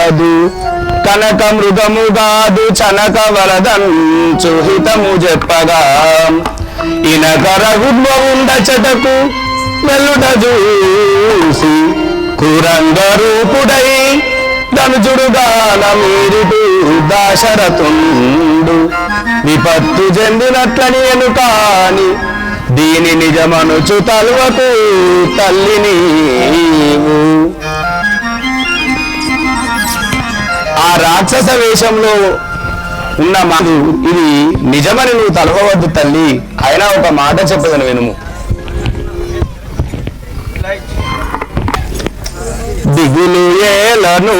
కాదు కనక మృగము కాదు చనక వరదంచు హితము చెప్పగా ఇనకరగుడ్వ ఉండ చెటకు మెల్లుట చూసి కురంగ రూపుడై ధనుజుడుగాన మీరిటు దాశరథుండు విపత్తు చెందినట్లని ఎనుకాని దీని నిజమనుచు తల్వకు తల్లి నీవు. ఆ రాక్షస వేషంలో ఉన్న మాకు ఇది నిజమని నువ్వు తలవవద్దు తల్లి, అయినా ఒక మాట చెప్పదని వినుము. దిగులు ఏలను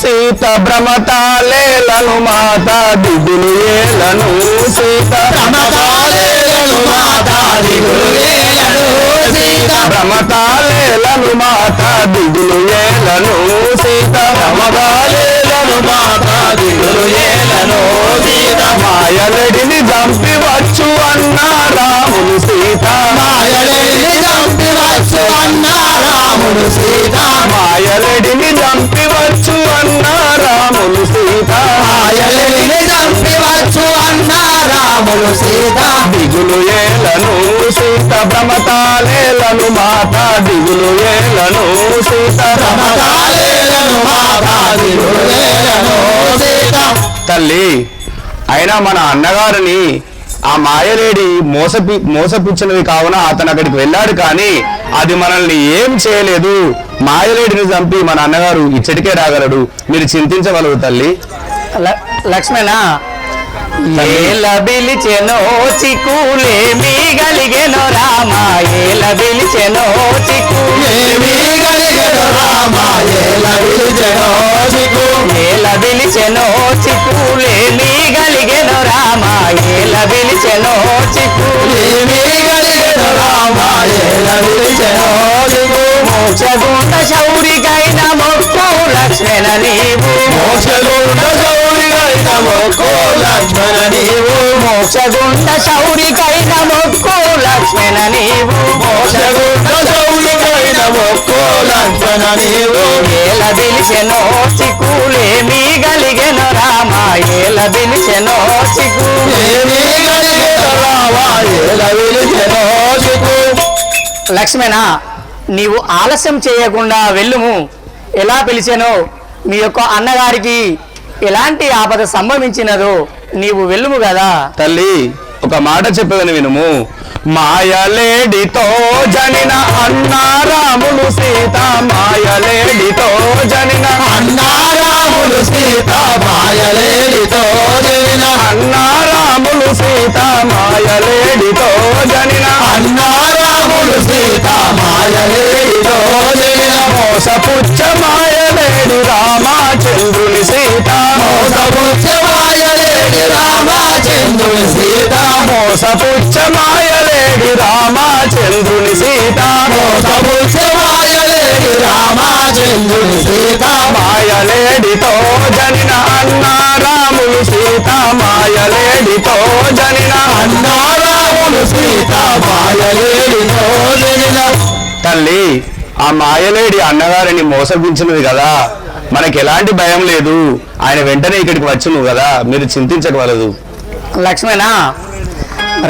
సీత భ్రమతాలేలను మాత దిగులు ఏలను సీత భ్రమతాలేలను మాత దిగులు ఏలను సీత భ్రమతాలేలను మాత దిగులు ఏలను సీత భ్రమతాలేలను మాత దిగులు ఏలను సీత మాయలడిని చంపి వచ్చు అన్న రాముడు సీత మాయలడిని చంపి వచ్చు అన్న రాముడు సీత మాయలడిని చంపి వచ్చు అన్న రాముడు సీత మాయలడిని చంపి వచ్చు అన్న రాముడు సీత దిగులు ఏలను సీత భ్రమతాలేలను మాత దిగులు ఏలను సీత భ్రమతాలేలను మాత దిగులు ఏలను సీత. తల్లి, అయినా మన అన్నగారిని ఆ మాయలేడి మోసపుచ్చినవి కావున అతను అక్కడికి వెళ్ళాడు, కానీ అది మనల్ని ఏం చేయలేదు. మాయలేడిని చంపి మన అన్నగారు ఇచ్చటికే రాగలడు, మీరు చింతించగలరు తల్లి. లక్ష్మణ, ఏల బిలిచెనో చిక్కులేమి గలిగెనో రామ, ఏల బిలిచెనో చిక్కులేమి గలిగెనో రామ, ఏల బిలిచెనో చిక్కు ఏల బిలిచెనో చిక్కులేమి గలిగెనో రామ, ఏల బిలిచెనో చిక్కులేమి గలిగెనో రామ, ఏల బిలిచెనో చిక్కు మోక్షగుండ శౌరికైన మొక్కు లక్ష్మణ నీవు, మోక్షగుండ శౌరికైన మొక్కు లక్ష్మణ నీవు, మోక్షగుండ శౌరికైన మొక్కు లక్ష్మణ నీవు, మోక్షగుండ శౌరికైన మొక్కు లక్ష్మణ నీవు. ఏల బిలిచెనో చిక్కులేమి గలిగెనో రామ, ఏల బిలిచెనో చిక్కులేమి గలిగెనో రామ, ఏల బిలిచెనో చిక్కు. లక్ష్మణ, నీవు ఆలస్యం చేయకుండా వెళ్ళుము. ఎలా పిలిచానో మీ యొక్క అన్నగారికి ఎలాంటి ఆపద సంభవించినదో నీవు వెళ్ళుము కదా. తల్లి, ఒక మాట చెప్పదని వినుము. మాయలేడితో జనిన అన్నారాములు సీత, మాయలేడితో జనిన అన్నారాములు సీత, మాయలేడితో జనిన అన్నారాములు సీత, మాయలేడితో జనిన అన్నారాములు సీత, మాయలేడితో జనిన మోసపుచ్చ మాయలేడి రామచంద్రుని సీత, మోసపుచ్చ మాయలేడి రామచంద్రుని సీత, మోసపుచ్చ మాయలేడి రామచంద్రుని సీత, మోసపుచ్చ మాయలేడి రామచంద్రుని సీత, మాయలేడితో జనిన అన్నారాములు సీత, మాయలేడితో జనిన అన్నారాములు సీత, మాయలేడితో జనిన. తల్లి, ఆ మాయలేడి అన్నగారిని మోసగించినది కదా, మనకి ఎలాంటి భయం లేదు. ఆయన వెంటనే ఇక్కడికి వచ్చును కదా, మీరు చింతించగలదు. లక్ష్మణ,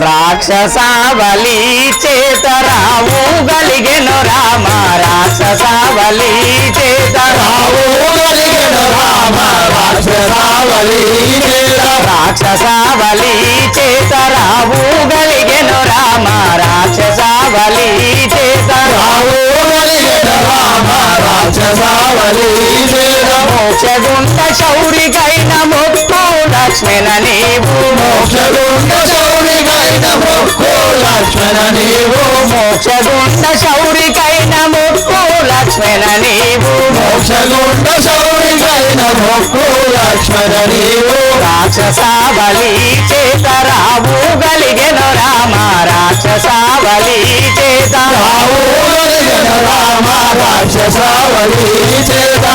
రాక్షసావలి చేత రాము గలిగెను రామ, రాక్షసావలి చేత రాము గలిగెను రామ, రాక్షసావలి చేత రాక్షసావలి చేత రాము గలిగెను రామ, రాక్షసావలి చేత రాము గలిగెను రామ, రాక్షసావలి చేత మోక్షగుండ శౌరికైన మొక్కు లక్ష్మణ నీవు, మోక్షగుండ శౌరికైన మొక్కు లక్ష్మణ నీవు, మోక్షగుండ శౌరికైన మొక్కు లక్ష్మణ నీవు, మోక్షగుండ శౌరికైన మొక్కు లక్ష్మణ నీవు. రాక్షసావలి చేత రావు గలిగెను రామ, రాక్షసావలి చేత రావు గలిగెను రామ, రాక్షసావలి చేత.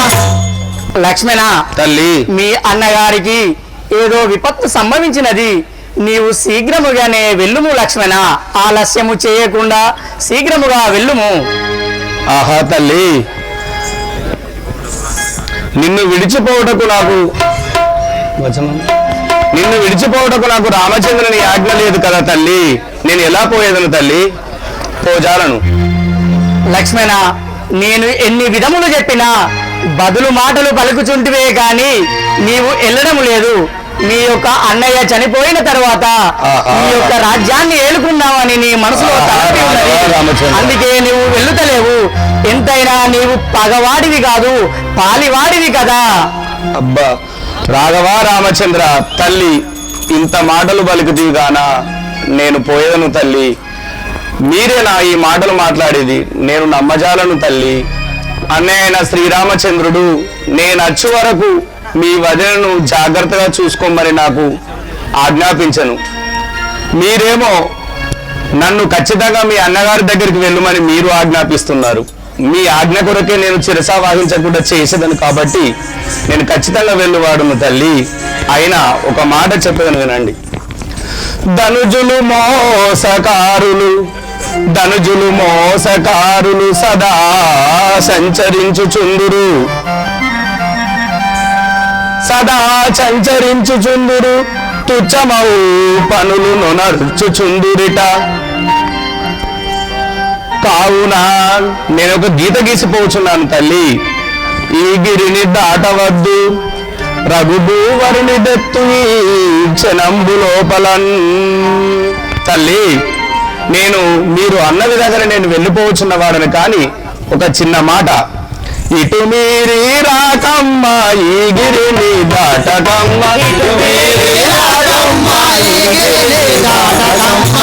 లక్ష్మణ, తల్లి, మీ అన్నగారికి ఏదో విపత్తు సంభవించినది, నీవు శీఘ్రముగానే వెళ్ళుము లక్ష్మణ, ఆలస్యము చేయకుండా శీఘ్రముగా వెళ్ళుము. ఆహా తల్లి, నిన్ను విడిచిపోవటకు నాకు వచనం నిన్ను విడిచిపోవటకు నాకు రామచంద్రుని ఆజ్ఞ లేదు కదా తల్లి. నేను ఎలా పోయేదను తల్లి? పోజాలను. లక్ష్మణ, నేను ఎన్ని విధములు చెప్పినా బదులు మాటలు పలుకుచుంటివే గాని నీవు వెళ్ళడం లేదు. నీ యొక్క అన్నయ్య చనిపోయిన తర్వాత నీ యొక్క రాజ్యాన్ని ఏలుకున్నావని నీ మనసులో తలపి ఉన్నది. అందుకే నువ్వు వెళ్ళుతలేవు. ఎంతైనా నీవు పగవాడివి కాదు, పాలివాడివి కదా. అబ్బా రాఘవా రామచంద్ర, తల్లి ఇంత మాటలు పలుకుతీగానా నేను పోయేదను తల్లి. మీరేనా ఈ మాటలు మాట్లాడేది? నేను నమ్మజాలను తల్లి. అన్నయ్య శ్రీరామచంద్రుడు నేను వచ్చే వరకు మీ వదినను జాగ్రత్తగా చూసుకోమని నాకు ఆజ్ఞాపించను. మీరేమో నన్ను ఖచ్చితంగా మీ అన్నగారి దగ్గరికి వెళ్ళమని మీరు ఆజ్ఞాపిస్తున్నారు. మీ ఆజ్ఞ కొరకే నేను శిరసా వహించకుండా చేసేదను కాబట్టి నేను ఖచ్చితంగా వెళ్ళువాడును తల్లి. అయినా ఒక మాట చెప్పేదను వినండి. ధనుజులు మోసకారులు సదా సంచరించుచుందురు తుచ్చమౌ పనులు నొనర్చుచుందురిట. కావున నేను ఒక గీత గీసిపోచున్నాను తల్లి. ఈ గిరిని దాటవద్దు, రఘుభూవరుని దెత్తు ఈ క్షణంబు లోపలన్. తల్లి నేను మీరు అన్న విధంగా నేను వెళ్ళిపోవచ్చున్న వాడని, కానీ ఒక చిన్న మాట. ఇటు మీరి రాకమ్మ ఈ గిరిని దాటకమ్మ, ఇటు మీరి రాకమ్మ ఈ గిరిని దాటకమ్మ,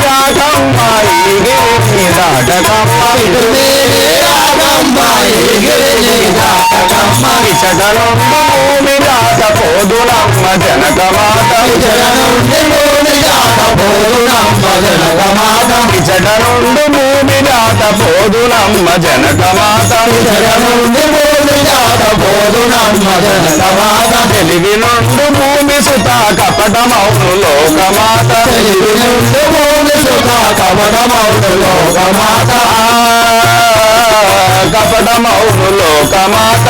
రాకమ్మ ఈ గిరిని దాటకమ్మ, ఇటు మీరి రాకమ్మ ఈ గిరిని దాటకమ్మ. ఇచటనుండి భూమి దాటపోదునమ్మ జనకమాత, ఇచటనుండి భూమి దాటపోదునమ్మ జనకమాత, ఇచటనుండి భూమి దాటపోదునమ్మ జనకమాత, ఇచటనుండి భూమి దాటపోదునమ్మ జనకమాత. తెలివి నుండి భూమి సుత కపటమౌను లోకమాత, తెలివి నుండి భూమి సుత కపటమౌను లోకమాత, కపటమౌను లోకమాత,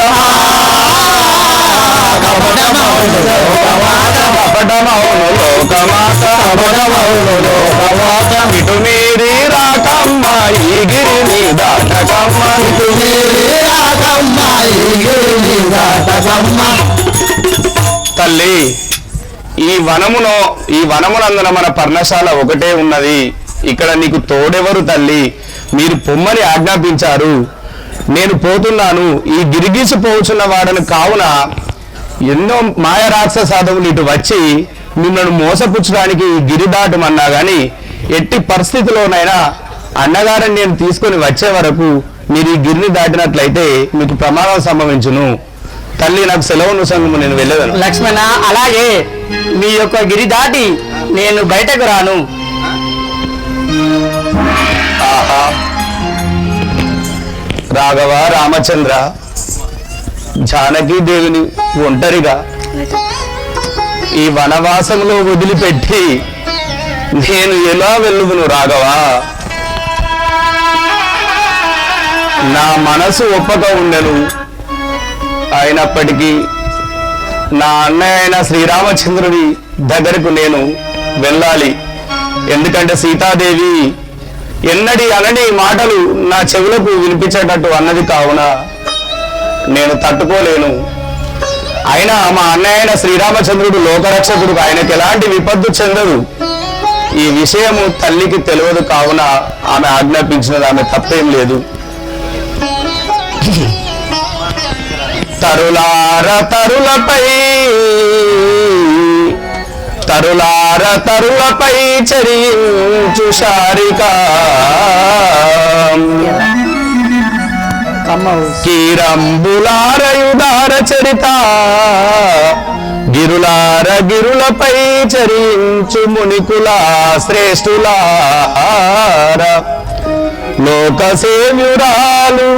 కపటమౌను లోకమాత, కపటమౌను లోకమాత, కపటమౌను లోకమాత. ఇటు మీరి రాకమ్మ ఈ గిరిని దాటకమ్మ, ఇటు మీరి రాకమ్మ ఈ గిరిని దాటకమ్మ. తల్లి ఈ వనమునందున మన పర్ణశాల ఒకటే ఉన్నది. ఇక్కడ నీకు తోడెవరు తల్లి? మీరు పొమ్మని ఆజ్ఞాపించారు, నేను పోతున్నాను. ఈ గిరిగీసిపోవచ్చున్న వాడను కావున ఎన్నో మాయ రాక్షసాధవులు ఇటు వచ్చి మిమ్మల్ని మోసపుచ్చడానికి ఈ గిరి దాటమన్నా గాని ఎట్టి పరిస్థితిలోనైనా అన్నగారిని నేను తీసుకొని వచ్చే వరకు మీరు ఈ గిరిని దాటినట్లయితే మీకు ప్రమాదం సంభవించును. తల్లి నాకు సెలవును సంగము, నేను వెళ్ళేదను. లక్ష్మణ, అలాగే మీ యొక్క గిరి దాటి నేను బయటకు రాను. ఆహా రాఘవ రామచంద్ర, జానకీదేవిని ఒంటరిగా ఈ వనవాసంలో వదిలిపెట్టి నేను ఎలా వెళ్ళుదును రాఘవ? నా మనసు ఒప్పక ఉండెను. అయినప్పటికీ నా అన్నయ్య అయిన శ్రీరామచంద్రుడి దగ్గరకు నేను వెళ్ళాలి. ఎందుకంటే సీతాదేవి ఎన్నడి అనని మాటలు నా చెవులకు వినిపించేటట్టు అన్నది కావున నేను తట్టుకోలేను. అయినా మా అన్నయ్య అయిన శ్రీరామచంద్రుడు లోకరక్షకుడు, ఆయనకు ఎలాంటి విపత్తు చెందదు. ఈ విషయము తల్లికి తెలియదు కావున ఆమె ఆజ్ఞాపించినది, ఆమె తప్పేం లేదు. తరులపై చరించు శారిక కీరంబులారయుదార చరిత గిరులపై చరించు మునికుల శ్రేష్ఠులార లోక సేవ్యురాలు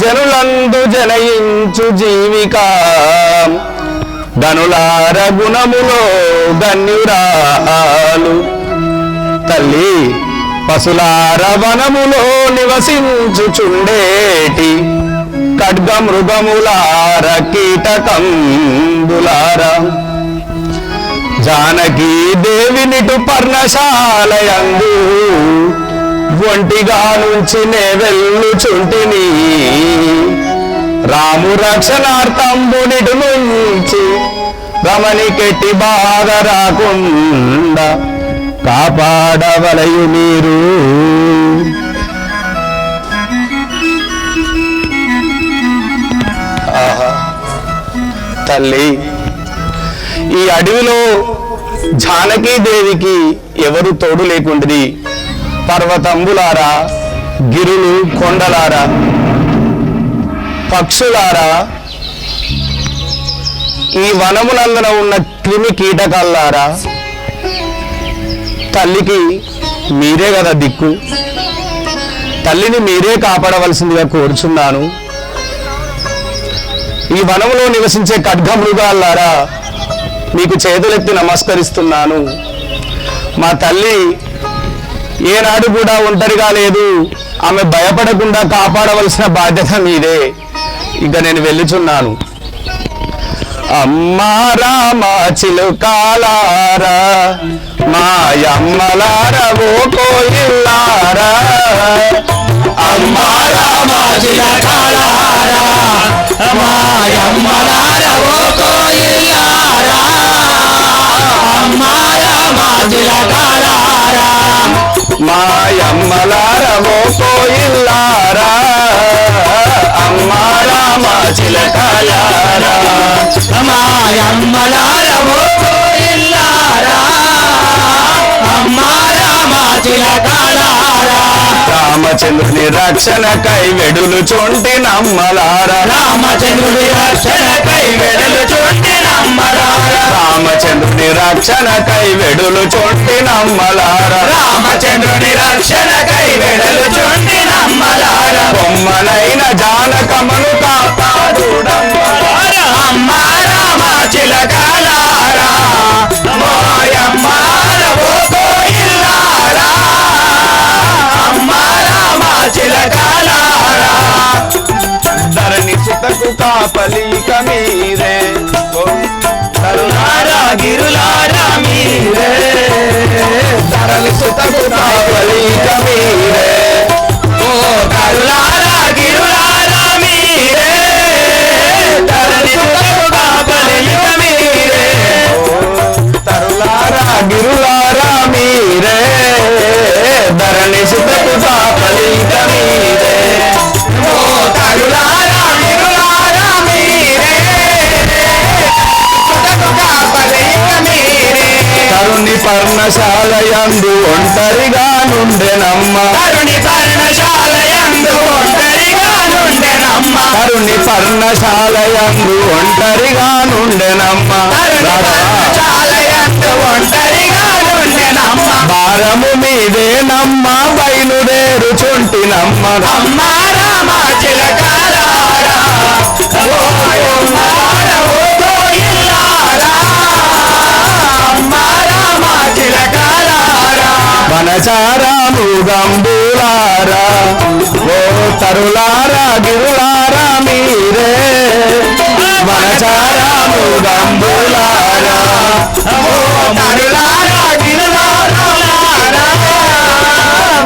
జనులందు జనయించు జీవిక ధనులార గుణములో ధన్యురాలు. తల్లి పశులార వనములో నివసించుచుండేటి ఖడ్గ మృగములార కీటకంబులార జానకీ దేవినిటు పర్ణశాలయందు ఒంటిగా నుంచి నే వెళ్ళుచుంటిని రాము రక్షణార్థంబునిటు నుంచి రమణికెట్టి బాధ రాకుండా కాపాడవలయు మీరు. తల్లి, ఈ అడవిలో జానకీదేవికి ఎవరు తోడు లేకుండది. పర్వతంబులారా, గిరులు కొండలారా, పక్షులారా, ఈ వనమునందున ఉన్న క్రిమి కీటకాలారా, తల్లికి మీరే కదా దిక్కు. తల్లిని మీరే కాపాడవలసిందిగా కోరుచున్నాను. ఈ వనములో నివసించే ఖడ్గ మృగాలారా, మీకు చేతులెత్తి నమస్కరిస్తున్నాను. మా తల్లి ఏనాడు కూడా ఒంటరిగా లేదు. ఆమె భయపడకుండా కాపాడవలసిన బాధ్యత మీదే. ఇక నేను వెళ్ళుచున్నాను. అమ్మా రామ చిలుకాలారా, మాయమ్మలారా, ఓ కోయిల్లారా. అమ్మా రామ చిలుకాలారా, మాయమ్మలారా, ఓ కోయిల్లారా. అమ్మా రామ చిలుకాలారా, మాయమ్మలారా, ఓ కోయిల్లారా. అమ్మా రామ చిలుకాలారా, మాయమ్మలారా, ఓ కోయిల్లారా. అమ్మా రామ చిలుకాలారా. రామచంద్రుని రక్షణకై వెడులు చొంటి నమ్మలారా, రామచంద్రుని రక్షణకై వెడులు చొంటి నమ్మలారా. రామచంద్రుని రక్షణకై వెడులు చొంటి నమ్మలారా, రామచంద్రుని రక్షణకై వెడులు చొంటి నమ్మలారా. బొమ్మనైన జానకమ్మను కాపాడుడమ్మలారా. అమ్మా రామ చిలుకాలారా, మాయమ్మలారా, ఓ కోయిల్లారా. అమ్మా రామ చిలుకాలారా. ధరణి సుతకు కాపలిక మీరే, తరులారా గిరులారా మీరే. ధరణి సుతకు కాపలిక మీరే, ఓ తరులారా గిరులారా మీరే. ధరణి సుతకు కాపలిక మీరే, తరులారా గిరులారా మీరే. ధరణి సుతకు కాపలిక మీరే, ఓ తరులారా గిరులారా మీరే. సుతకు కాపలిక మీరే. తరుణి పర్ణశాలయందు ఒంటరిగా నుండెనమ్మ, తరుణి పర్ణశాలయందు ఒంటరిగా నుండెనమ్మ. తరుణి పర్ణశాలయందు ఒంటరిగా నుండెనమ్మ, పర్ణశాలయందు ఒంటరిగా నుండెనమ్మ. భారము మీదేనమ్మ, బయలుదేరుచుంటినమ్మ. అమ్మా రామ చిలుకాలారా, ఓ అమ్మలారా, ఓ కోయిల్లారా. అమ్మా రామ చిలుకాలారా. వనచారా మృగంబులారా, ఓ తరులారా గిరులారా మీరే. వనచారా మృగంబులారా, ఓ తరులారా గిరులారా.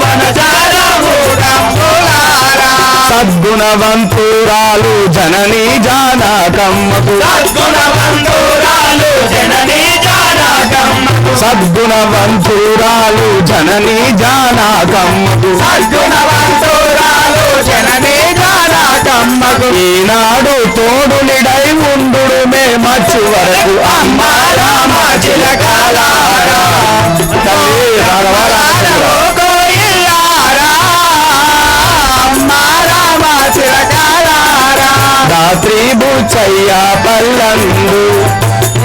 వనచారా మృగంబులారా. సద్గుణవంతురాలు జననీ జానకమ్మకు, సద్గుణవంతురాలు జననీ జానకమ్మకు. సద్గుణవంతురాలు జననీ జానకమ్మకు, సద్గుణవంతురాలు జననీ జానకమ్మకు. ఈనాడు తోడు నిడై ఉండుడు మేమచ్చు వరకు. అమ్మా రామ చిలుకాలారా, తల్లి రాఘవారా, ఓ కోయిల్లారా. అమ్మా రామ చిలుకాలారా. రాత్రి బుచ్చయ్య పల్లందు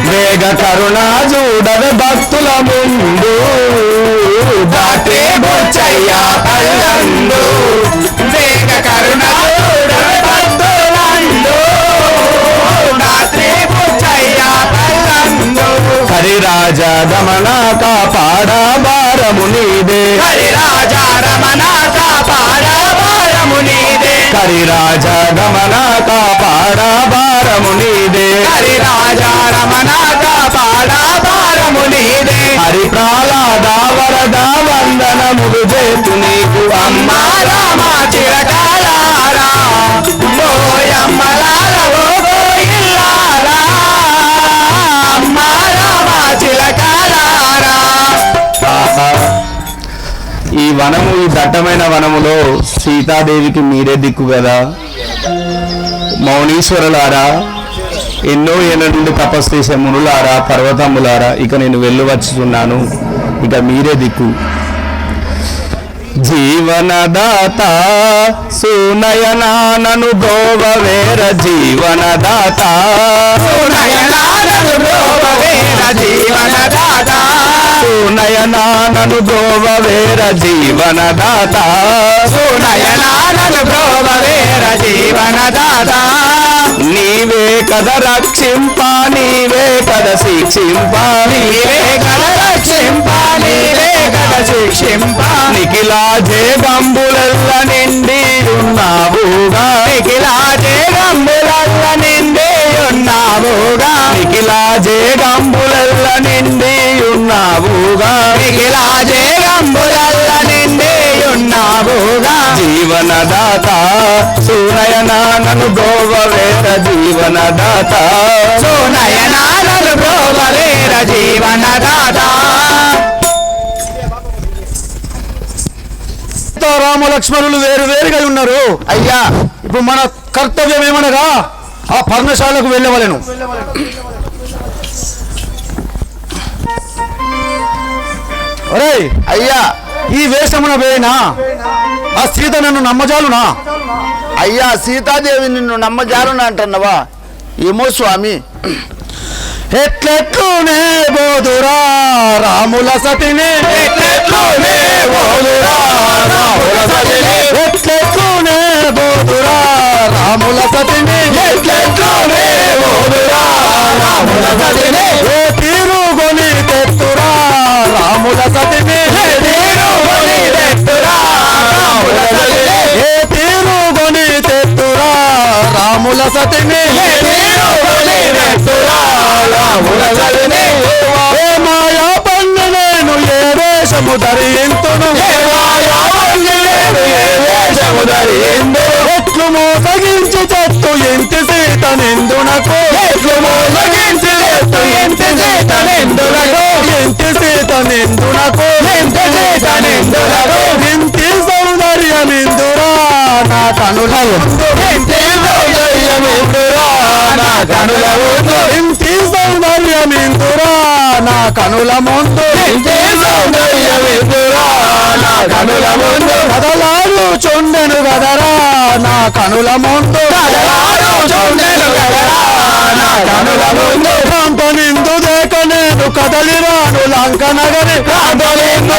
వేగ కరుణ చూడవ భక్తుల ముందు. రాత్రి బుచ్చయ్య పల్లందు వేగ కరుణ చూడవ భక్తుల ముందు. రాత్రి బుచ్చయ్య పల్లందు. హరిరాజ గమన కాపాడ భారము నీదే, హరిరాజా హరిరాజ గమన కాపాడ భారము నీదే హరిరాజ రమణ కాపాడ భారము నీదే హరి ప్రహ్లాద వరద వందనములు చేతు నీకు అమ్మ రామ చిరకాలారా ఓయమ్మలాల ఓ గోయిల్లారా అమ్మ రామ చిరకాలారా. ఈ వనము, ఈ దట్టమైన వనములో సీతాదేవికి మీరే దిక్కు కదా. మౌనీశ్వరులారా, ఎన్నో ఏళ్ళ నుండి తపస్సు చేసే మునులారా, పర్వతములారా, ఇక నేను వెళ్ళవచ్చుతున్నాను, ఇక మీరే దిక్కు. జీవనదాత సునయనానను బ్రోవవేర జీవనదాత సునయనానను బ్రోవవేర జీవనదాత సునయనానను బ్రోవవేర జీవనదాత సునయనానను బ్రోవవేర జీవనదాత నీవే కద రక్షింప నీవే కద శిక్షింప నీవే కద రక్షింప నీవే కద శిక్షింప నిఖిలాజే గంబులెల్ల నిండి ఉన్నావుగా నిఖిలాజే గంబులల్ల నిండి ఉన్నావుగా నిఖిలాజే గంబులెల్ల నిండి ఉన్నావుగా నిఖిలాజే గంబులల్ల నిండి ఉన్నావుగా జీవనదాత సునయనానను బ్రోవవేర జీవనదాత సునయనానను బ్రోవవేర జీవనదాత. రామ లక్ష్మణులు వేరు వేరుగా ఉన్నారు. అయ్యా ఇప్పుడు మన కర్తవ్యం ఏమనగా ఆ పర్ణశాలకు వెళ్ళవలెను. ఒరే అయ్యా ఈ వేషమున వేయినా ఆ సీత నన్ను నమ్మజాలునా? అయ్యా సీతాదేవి నిన్ను నమ్మజాలున అంటున్నావా? ఏమో స్వామి. ఎట్లెట్లునే బోధురా రాముల సతిని ఎట్లెట్లునే బోధురా రాముల సతిని ఎట్లెట్లునే బోధురా రాముల సతిని ఎట్లెట్లునే బోధురా రాముల సతిని ఏ తీరుగొని తెత్తురా రాముల సతిని తీరుగొని తెత్తురా రాముల సతిని ఏ తీరుగొని తెత్తురా రాముల సతిని తీరుగొని తెత్తురా రాముల సతిని ఏ మాయా పన్ను నేను ఏ వేషము ధరింతును ఎట్లు మోసగించి చెట్టు ఇంటి సీత నిందునకు ఎట్లు మోసగించి చెట్టు ఇంటి సీత నిందునకు ఇంటి సీత నిందునకు ఇంటి సీత నిందునకు ఇంటి సౌందర్యమిందురా నా కనుల ముందు ఇంటి సౌందర్యమిందురా నా కనుల ముందు ఇంటి సౌందర్యమిందురా నా కనుల ముందు ఇంటి సౌందర్యమిందురా నా కనుల ముందు కదలాడు చుండెను గదరా నా కనుల ముందు కదలాడు చుండెను గదరా నా కనుల ముందు నిందు దేక నేను కదలిరాను లంక నగరి కాంతలిందు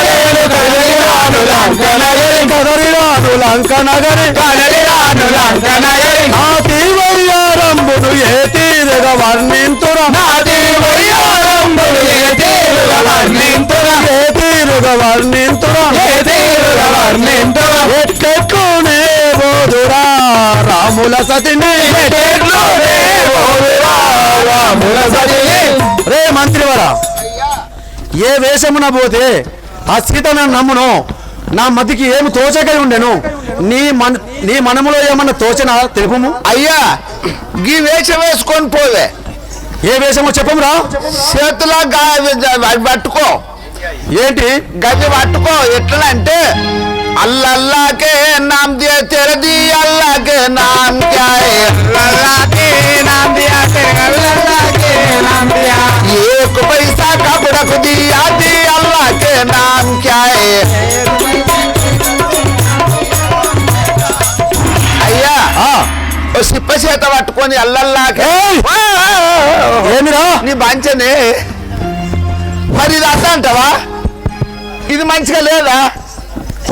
నేను కదలిరాను లంక నగరి కదలిరాను లంక నగరి కదలిరాను లంక నగరి నా తీవయ్యారంబును ఏ తీరుగా వర్ణింతురా నాది వయ్యారంబులు ఏ తీరుగా వర్ణింతురా ఏ తీరుగా వర్ణింతురా ఏ తీరుగా వర్ణింతురా ఎట్లెట్లునే బోధురా రాముల సతిని ఎట్లెట్లునే బోధురా రాముల సతిని. రే మంత్రివరా, ఏ వేషమున పోతే ఆ సీతను నమ్మును నా మతికి ఏమి తోచకై ఉండెను. నీ మనములో ఏమన్నా తోచనా తెలుపుము. అయ్యా గీ వేషం వేసుకొని పోవే. ఏ వేషమో చెప్పమురా. చేతుల పట్టుకో. ఏంటి గది పట్టుకో. ఎట్లా అంటే అల్లల్లాకే నామ్ దియా తెర दी अल्लाह के नाम क्या है अल्लाह के नाम दिया तेरे अल्लाह के नाम दिया एक पैसा का बुड़क दिया दी अल्लाह के नाम क्या है. అయ్యా ఓ సిప్ప చేత పట్టుకొని అల్లల్లాకే ఏమిరా నీ బంచనే మరి ఇది అర్థం అంటావా? ఇది మంచిగా లేదా?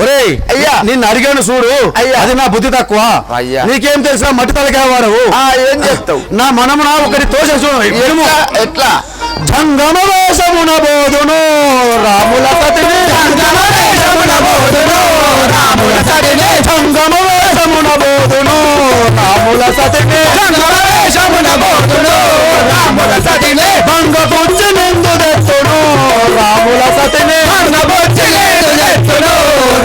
ఒరేయ్ అయ్యా. నిన్ను అడిగాను చూడు. అయ్యా. అది నా బుద్ధి తక్కువ. అయ్యా. నీకేం తెలుసా మట్టి తలకేవాడవు. ఏం చేస్తావు? నా మనమున ఒకటి తోచ చూడు. ఎట్లా ఎట్లా జంగమ వేషమున బోధును రాముల సతిని జంగమ వేషమున బోధును రాముల సతిని జంగమ వేషమున వేషమున బోధును రాముల సతిని వేషమున బోధుడు రాముల సతిని భంగ పుచ్చి నిందు తెత్తును రాముల సతిని ఎత్తుడు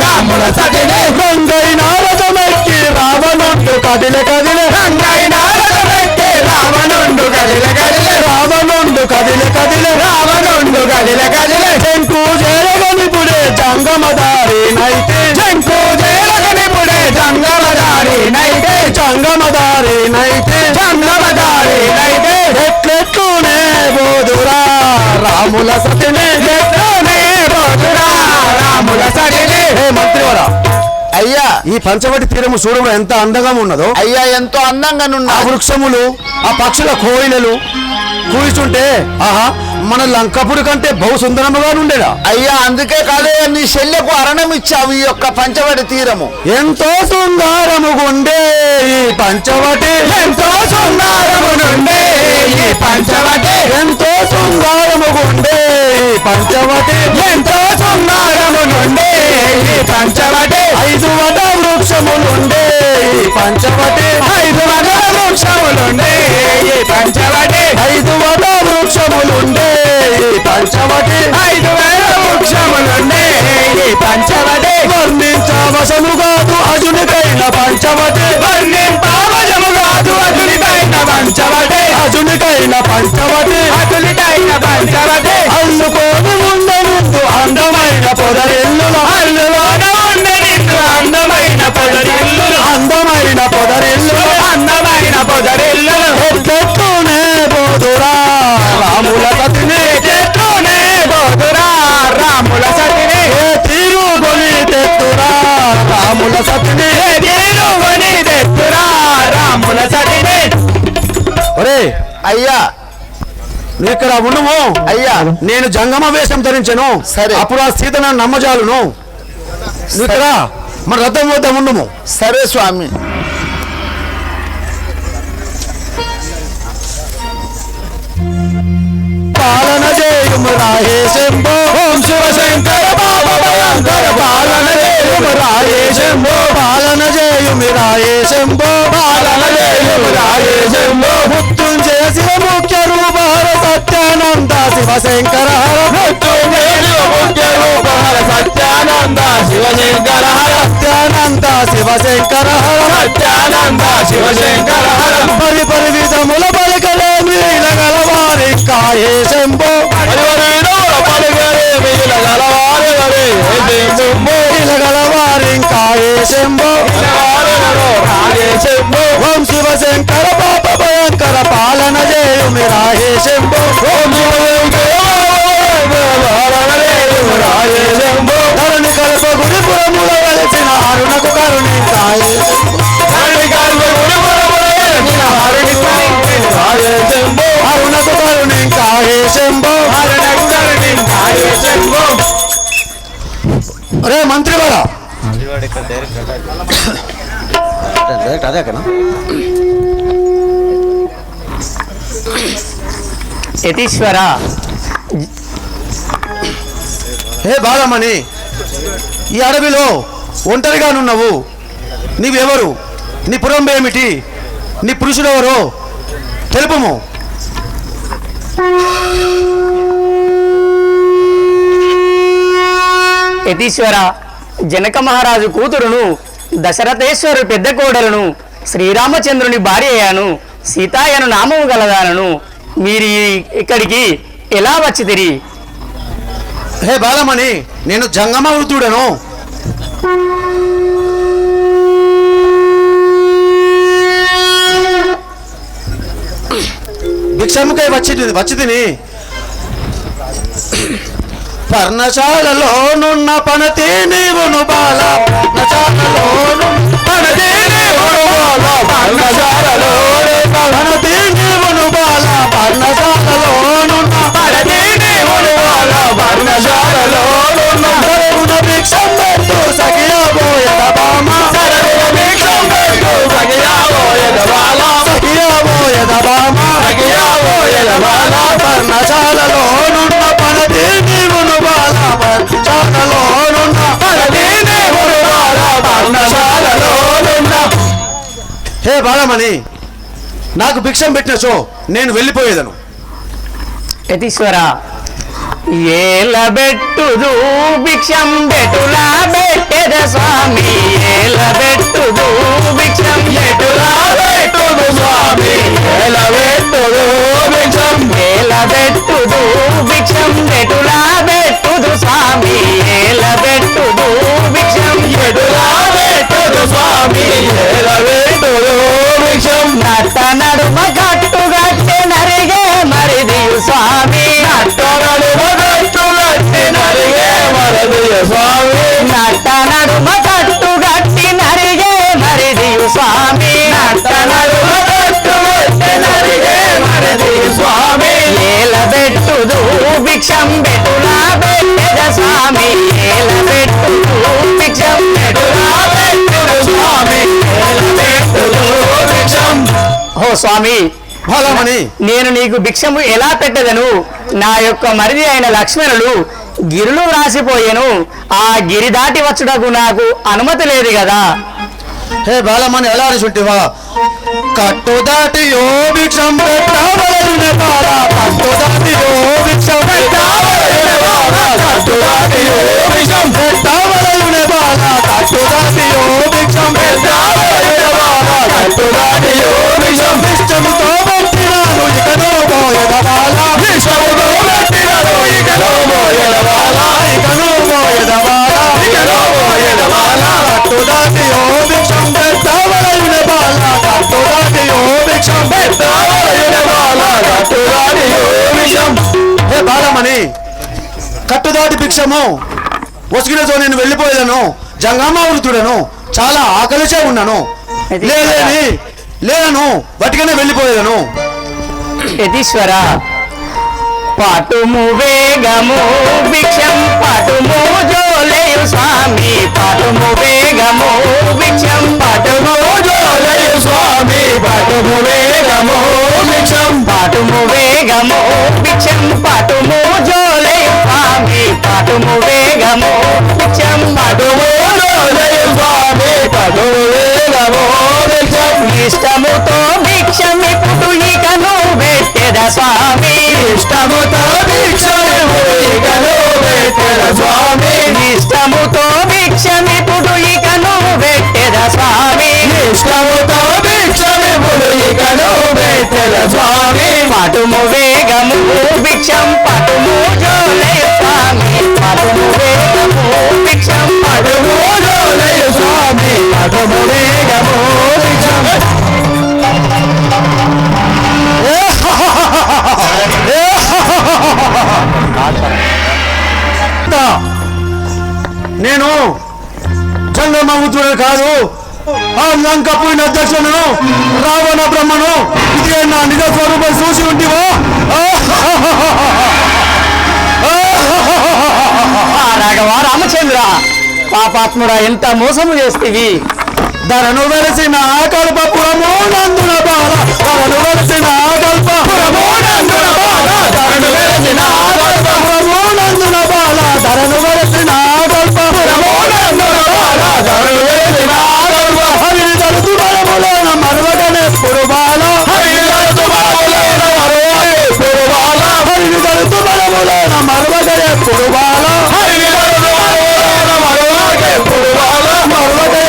రాముల సతిని రంగైన రథమెక్కి రావణుండు కదిలె కదిలే రంగైన రథమెక్కి రావణుండు కదిలె కదిలే రావణుండు కదిలె కదిలే రావణుండు కదిలె కదిలే శంకు జయగనిపుడే జంగమదారి నైతే శంకు జయలగనిపుడే జంగమదారి నైతే జంగమదారి నైతే జంగమదారి నైతే ఎట్లెట్లునే బోధురా రాముల సతిని ఎత్తునే బోధురా రాముల సతిని. హే మంత్రివరా, అయ్యా ఈ పంచవటి తీరము చూడడం ఎంత అందంగా ఉన్నదో. అయ్యా ఎంతో అందంగా ఆ నున్నా వృక్షములు, ఆ పక్షుల కోయిలలు కూర్చుంటే ఆహా మన లంకపురి కంటే బహు సుందరముగా ఉండేదా. అయ్యా అందుకే కాదే నీ శల్యకు అరణం ఇచ్చావు ఈ యొక్క పంచవటి తీరము. ఎంతో సుందరముగుండే ఈ పంచవటి, ఎంతో సుందరమునుండే ఈ పంచవటి ఎంతో సుందరముగుండే ఈ పంచవటి, ఎంతో సుందరమునుండే ఈ పంచవటి 5 వట వృక్షములుండే ఈ పంచవటి, 5 వన వృక్షములుండే ఈ పంచవటి 5 వట వృక్షములుండే ఈ పంచవటి, 5 వేల వృక్షములుండే ఈ పంచవటి వర్ణించవశము కాదు అజునికైన పంచవటి, వర్ణింపవశము కాదు అతులికైన పంచవటి అజునికైన పంచవటి, అతులికైన పంచవటి అల్లుకోని ఉండనుందు అందమైన పొదరిల్లుల, అల్లులోన ఉండే నిన్ను అందమైన పొదరిల్లులు అందమైన పొదరిల్లుల అందమైన పొదరిల్లులు ఎట్లెట్లునే బోధురా రాముల సతిని, చెట్టునే బోధురా రాముల సతిని ఏ తీరు గొలి తెత్తురా రాముల సతిని. దేనువని తెత్తురా రాముల సతిని. ఒరే అయ్యా నువ్వు ఇక్కడ ఉండము. అయ్యా నేను జంగమ వేషం ధరించను. సరే. అప్పుడు ఆ సీత నన్ను నమ్మజాలును. నువ్వు ఇక్కడ మన రథం వద్ద ఉండము. సరే స్వామి. పాలన చేయుము రాయే శంభో ఓం శివశంకర బాబా భయంకర పాలన చేయుము రాయే శంభో పాలన చేయుము రాయే శంభో పాలన చేయుము రాయే శంభో మృత్యుంజయ శివ ముఖ్య రూపహర సత్యానంద శివశంకర హర మృత్యుంజయ ముఖ్య రూపహర సత్యానంద శివశంకర హర సత్యానంద శివశంకర హర సత్యానంద శివశంకర హర పరి పరి విధముల పలికలేమి గలవారి కాయే శంభో గలవారి కాయే శంభో ఓం శివశంకర పాప భయంకర పాలన చేయుమి రాయే శంభో ధరణి కల్ప గుడిపురముల వెలసిన అరుణకు కరుణి కాయే అరుణకు కరుణి కాయే శంభో. అరే మంత్రివాడ యతీశ్వర, హే బాలమణి, ఈ అడవిలో ఒంటరిగా నున్నావు. నీవెవరు? నీ పురం ఏమిటి? నీ పురుషుడెవరో తెలుపుము. యతీశ్వర, జనక మహారాజు కూతురును, దశరథేశ్వరు పెద్ద కోడలను, శ్రీరామచంద్రుని భార్య అయ్యాను, సీతాయను నామము గలదానను. మీరు ఇక్కడికి ఎలా వచ్చి తిరిగి? హే బాలమణి, నేను జంగమ వృద్ధుడను. భిక్షముకై వచ్చి తిని పర్ణశాలలోనున్న పనతి నీవును బాల, పనతి నీవును బాల, పర్ణశాలలోనున్న పనతి నీవును బాల, పర్ణశాలలోనున్న పనతి నీవును బాల, పర్ణశాలలోనున్న సరగుణ భిక్షం పెట్టు సఖియబోయద బామ, సరగుణ భిక్షం పెట్టు సఖియబోయద బాల, సఖియబోయద బామ, సఖియబోయద బాల, పర్ణశాలలోనున్న పనతి నీవును బాల, పర్ణశాలలోనున్న పనతి నీవును బాల, పర్ణశాలలోనున్న బాలమని నాకు భిక్షం పెట్టినచో నేను వెళ్ళిపోయేదను. యతీశ్వర ఏల బెట్టుదు భిక్షం బెటులా బెట్టెద స్వామి ఏల బెట్టుదు భిక్షం బెటులా బెట్టుదు స్వామి ఏల బెట్టుదు భిక్షం ఏల బెట్టుదు భిక్షం బెటులా బెట్టుదు స్వామి ఏల బెట్టుదు భిక్షం బెటులా బెట్టుదు స్వామి ఏల బెట్టుదు భిక్షం నట్ట నడుమ గట్టు గట్టె నరిగే మరిదియు స్వామి నట్ట నడుమ గట్టు గట్టి నరిగే మరిదియు స్వామి నట్ట నడుమ గట్టు గట్టి నరిగే మరిదియు స్వామి నట్ట నడుమ గట్టు గట్టి నరిగే మరిదియు స్వామి ఏల బెట్టుదు భిక్షం బెటులా బెట్టెద స్వామి ఏల బెట్టుదు భిక్షం బెటులా బెట్టుదు స్వామి ఏల బెట్టుదు భిక్షం. ఓ స్వామి బాలమని నేను నీకు భిక్షము ఎలా పెట్టదను? నా యొక్క మరిది అయిన లక్ష్మణుడు గిరులు రాసిపోయాను. ఆ గిరి దాటి వచ్చుటకు నాకు అనుమతి లేదు కదా. హే బాలమని ఎలా అనిచుంటివా? కట్టు దాటి యో భిక్షం పెట్టవలయునే బాల కట్టు దాటి యో భిక్షం పెట్టవలయునే బాల కట్టు దాటి యో భిక్షం పెట్టవలయునే బాల కట్టు దాటి యో భిక్షం పెట్టవలయునే బాల కట్టు దాటి యో భిక్షం భిక్షముతో పెట్టినాను ఇకనో పోయద బాల భిక్షముతో పెట్టినాను ఇకనో పోయద బాల ఇకనో పోయద బాల ఇకనో పోయద బాల కట్టు దాటి యో భిక్షం పెట్టవలయునే బాల కట్టు దాటి యో భిక్షం పెట్టవలయునే బాల కట్టు దాటి యో భిక్షం. హే బాలమని కట్టుదాటి భిక్షము వసుకినతో నేను వెళ్ళిపోయేదను. జంగమ్మ వృతుడను చాలా ఆకలిచే ఉన్నాను. లేదను బతికనే వెళ్ళిపోయేదను. యతీశ్వర పాటుము వేగము భిక్షం పాటుము జోలేయు స్వామి పాటుము వేగము భిక్షం పాటుము జోలేయు స్వామి పాటుము వేగము భిక్షం పాటుము వేగము భిక్షం పాటుము జోలేయు స్వామి పాటుము వేగము భిక్షం పాటుము జోలేయు స్వామి పాటుము వేగము భిక్షం ఇష్టముతో భిక్షమిప్పుడు ఇకను పెట్టెద స్వామి ఇష్టముతో భిక్షమిప్పుడు ఇకను పెట్టెద స్వామి ఇష్టముతో భిక్షమిప్పుడు ఇకను పెట్టెద స్వామి ఇష్టముతో భిక్షమిప్పుడు ఇకను పెట్టెద స్వామి పటుము వేగము భిక్షం పటుము జోలయ స్వామి పటుము వేగము భిక్షం పటుము జోలయ స్వామి పటుము వేగము భిక్షం. నేను జంగమవుతుడు కాదు, ఆ లంకపురి అధ్యక్షులను రావణ బ్రహ్మను. ఇది నా నిజ స్వరూపం చూసి ఉంటివో? రాఘవ రామచంద్ర పాపాత్ముడా ఎంత మోసము చేస్తేవి. ధరను వెలిసిన కల్పపురము నందున బాల ధరను వెలిసిన కల్పపురము నందున బాల ధరను వెలిసిన కల్పపురము నందున బాల ధరను వెలిసిన కల్పపురము నందున బాల ధరను వెలిసిన కల్ప హరిని తలుతు బలములోన మరవగనే పురుబాల హరిని తలుతు బలములోన మరవగనే పురుబాల హరిని తలుతు బలములోన మరవగనే పురుబాల హరిని తలుతు బలములోన మరవగనే పురుబాల మరవగనే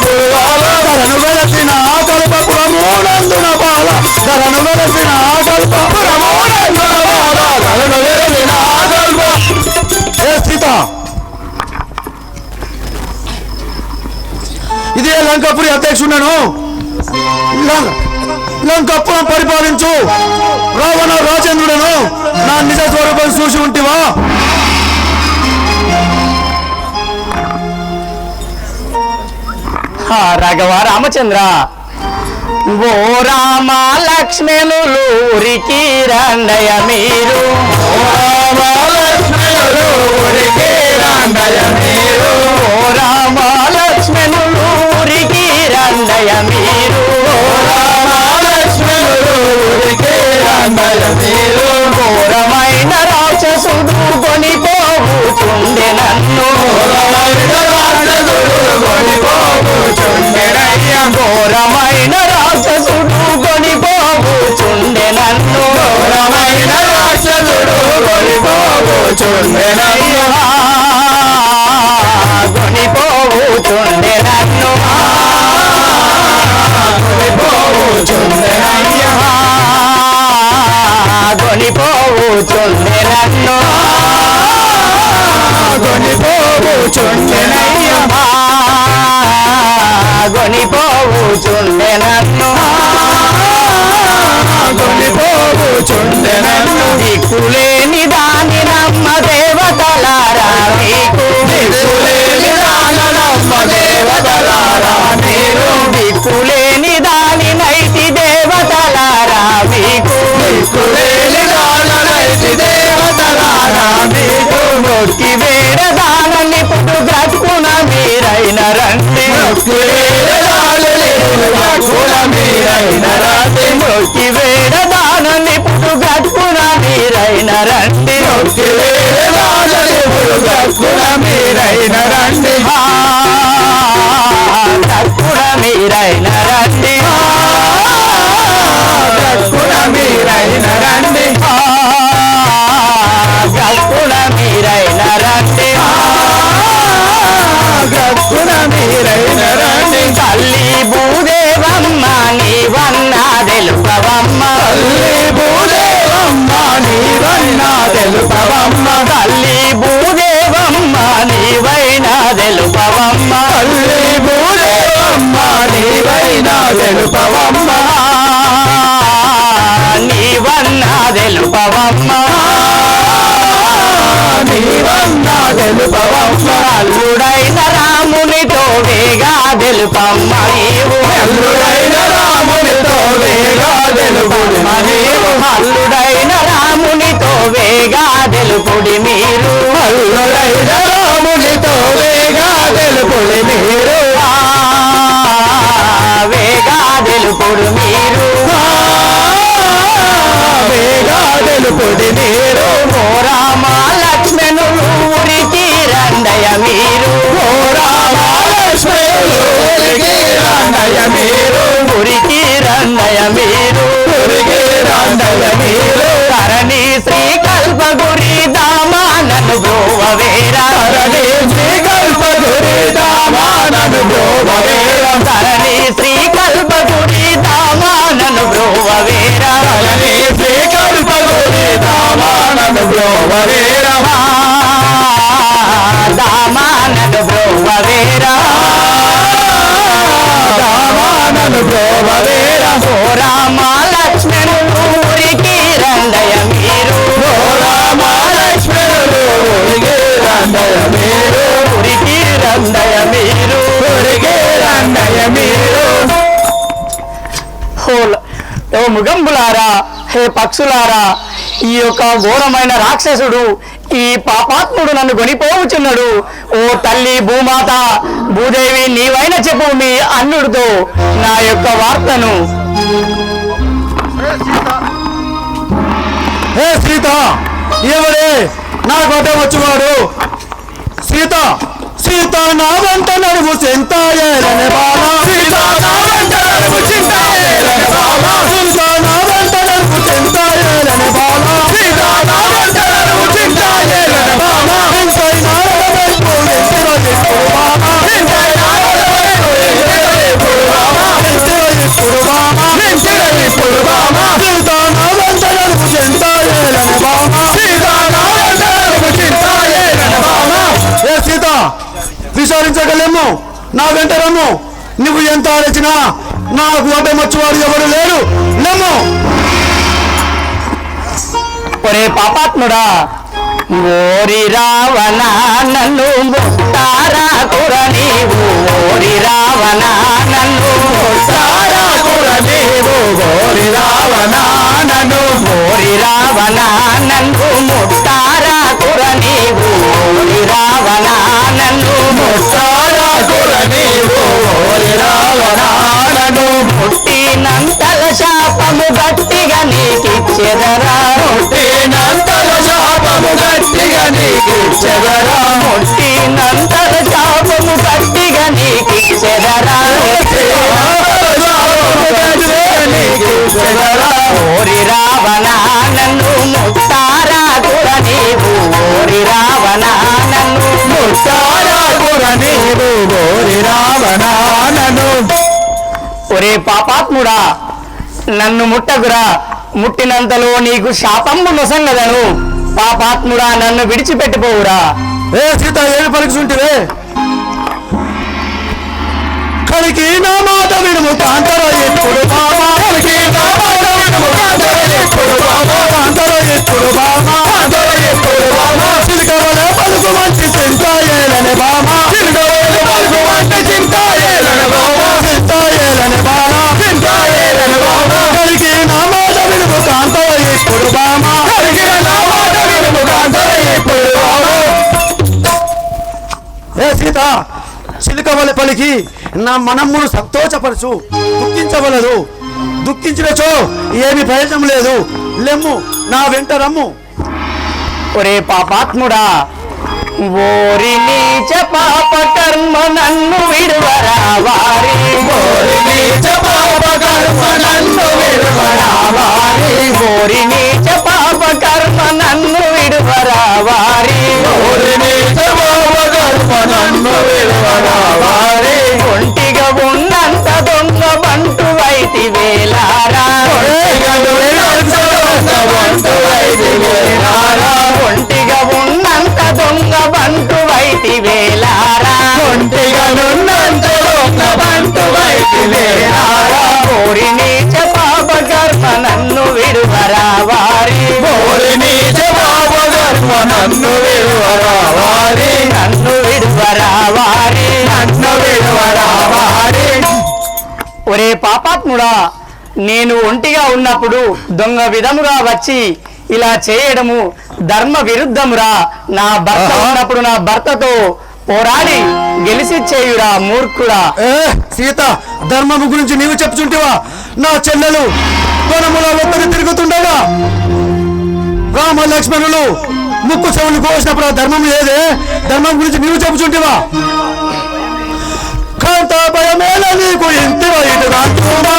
పురుబాల ధరను వెలసిన కల్పపురము నందున బాల ధరను వెలసిన కల్పపురము నందున బాల ధరను వెలసిన కల్ప. ఏ సీత, ఇదే లంకాపురి అధ్యక్షుడను. లంకాపురం పరిపాలించు రావణ రాజేంద్రుడను. నా నిజ స్వరూపం చూసి ఉంటివా? రాఘవ రామచంద్ర ఓ రామ లక్ష్మణులు ఊరికి రండయ మీరు ఓ రామ లక్ష్మణులు ఊరికి రండయ మీరు ఓ రామ లక్ష్మణులు ఊరికి రండయ మీరు ఓ రామ లక్ష్మణులు ఊరికి రండయ మీరు ఘోరమైన రాక్షసుడు కొనిపోవు చుండె నన్ను ఘోరమైన రాక్షసుడు కొనిపోచుండె నన్ను కొనిపోచుండె నన్ను కొనిపోచుండె నన్ను కొనిపోచుండె నన్ను దిక్కులేని దాని నమ్మ దేవతలారా నీకు దిక్కులేని దాని నైతి దేవతలారా మీకు మొక్కి వేడ దానని పుట్టు గ్రక్కున మీరైన రండి మొక్కి వేడ దానని పుట్టు గ్రక్కున మీరైన రండి గ్రక్కున మీరైన రండి తల్లి భూదేవమ్మ నీవన్న తెలుపవమ్మ తల్లి భూదేవమ్మ నీవైనా తెలుపవమ్మ నీవన్న తెలుపవమ్మ అల్లుడైన రామునితో వేగా తెలుపమ్మ నీవు అల్లుడైన రామునితో వేగా తెలుపుడి మీరు వేగా తెలుపుడు మీరు ఓ రామ లక్ష్మణులు ఊరికి రండయ మీరు ఊరికి రండయ మీరు తరణి శ్రీకల్పగురి దామానను బ్రోవవేరా తరణి శ్రీకల్పగురి దామానను బ్రోవవేరా దామానను బ్రోవవేరా ఓ రామ లక్ష్మణులు ఊరికి రండయ మీరు ఊరికి రండయ మీరు ఓ మృగంబులారా, హే పక్షులారా, ఈ యొక్క ఘోరమైన రాక్షసుడు ఈ పాపాత్ముడు నన్ను కొనిపోవచ్చున్నాడు. ఓ తల్లి భూమాత భూదేవి నీవైనా చెప్పు మీ అన్నుడితో నా యొక్క వార్తను. హే సీత, ఎవరే నా కోట వచ్చువాడు? సీత సీత నా వంట నడుము చింతాయేలనే బాల, సీత నా వంట నడుము చింతాయేలనే బాల, సీత నా వంట నడుము చింతాయేలనే బాల, సీత నా వంట నడుము చింతాయేలనే బాల, ఇంకై నారద వైపు ఎంతిర ఇప్పుడు బామ, ఇంకై నారద వైపు ఎంతిర ఇప్పుడు బామ, ఎంతిర ఇప్పుడు బామ, ఎంతిర ఇప్పుడు బామ, సీత నా వంట నడుము చింతాయేలనే బామ, సీత నా వంట నడుము చింతాయేలనే బామ. ఏ సీత, విచారించగలేము, నా వెంట రమ్ము. నువ్వు ఎంత ఆలోచన నాకు అడ్డమచ్చువాడు ఎవరు లేరు, నమ్ము. ఒరే పాపాత్ముడా, ఓరి రావణ నన్ను ముట్టారా కుర నీవు, ఓరి రావణ నన్ను ముట్టారా కుర నీవు, ఓరి రావణ నన్ను, ఓరి రావణ నన్ను ముట్టారా కుర నీవు, ఓరి రావణ నన్ను ముట్టారా కుర నీవు, ఓరి రావణ నన్ను పుట్టినంతల శాపము గట్టిగా నీకిచ్చెదరా, పుట్టినంతల శాపము గట్టిగా నీకిచ్చెదరా, రావణ నన్ను ముట్టారాకుర నీవు ఓరి రావణ నన్ను ముట్టారాకుర నీవు ఓరి రావణ నన్ను. ఒరే పాపాత్ముడా నన్ను ముట్టకురా, ముట్టినంతలో నీకు శాపంబు నొసంగదను. పాపాత్ముడా నన్ను విడిచిపెట్టిపోవురా. ఏ సీత ఏమి పలుకుతుంటివే? కలికి నా మాట విడుము కాంతర ఎప్పుడు బామా, కలికి నా మాట విడుము కాంతర ఎప్పుడు బామా, కాంతర ఎప్పుడు బామా, కాంతర ఎప్పుడు బామా. చిలుకవలే పలుకు మంచి చింతాయేలని బామా, చిలుకవలే పలుకు మంచి చింతాయేలని బామా, చింతాయేలని బామా, చింతాయేలని బామా. కలికి నా మాట విడుము కాంతర ఎప్పుడు బామా, కలికి నా మాట విడుము కాంతర ఎప్పుడు బామా. ఏ సీత చిలుకవలె పలికి నా మనమ్మును సంతోషపరచు, దుఃఖించవలదు. దుఃఖించినచో ఏమి ప్రయోజనం లేదు. లెమ్ము నా వెంట రమ్ము. ఒరే పాపాత్ముడా ఓరి నీచ పాప కర్మ నన్ను విడువరా వారి, ఓరి నీచ పాప కర్మ నన్ను విడువరా వారి, ఓరి నీచ పాప కర్మ నన్ను విడువరా వారి, ఓరి నీచ పాప కర్మ నన్ను విడువరా వారి. ఒంటిగా ఉన్నంత దొంగ బంటు వైతి వేలారా, ఒంటిగా ఉన్నంత దొంగ బంటు వైతి వేలారా, ఓరి నీచ పాప కర్మ నన్ను విడువరా వారి, ఓరి నీచ పాప కర్మ నన్ను విడువరా వారి, నన్ను విడువరా వారి, నన్ను విడువరా వారి. ఒరే పాపాత్ముడా నేను ఒంటిగా ఉన్నప్పుడు దొంగ విధముగా వచ్చి ఇలా చేయడము ధర్మ విరుద్ధమురా. నా భర్త ఉన్నప్పుడు నా భర్తతో పోరాడి గెలిచి చేయురా మూర్ఖుడా. ఏ సీత ధర్మము గురించి నీవు చెప్పుచుంటివా? నా చెల్లెలు వనముల ఒక్కడి తిరుగుతుండగా రామ లక్ష్మణులు ముక్కు చెవులు కోసినప్పుడు ఆ ధర్మం ఏదే? ధర్మం గురించి నీవు చెప్పుచుంటివా? కాంత భయమేల నీకు ఇంటి వైటుగా చూమా,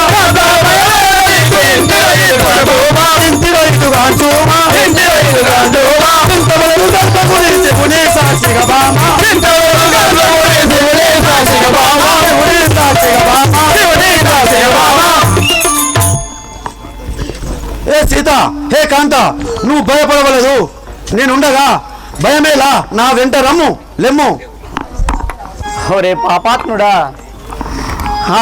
ఇంటి వైటుగా చూమా, ఇంతవరకు గర్భ గురించి పునే సాక్షిగా బామా, ఇంతవరకు గర్భ గురించి పునే సాక్షిగా బామా, పునే సాక్షిగా బామా, పునే సాక్షిగా బామా. ఏ సీత, హే కాంత, నువ్వు భయపడవలేదు. నేనుండగా భయమేలా, నా వెంట రమ్ము, లెమ్ము. ఒరే పాపాత్ముడా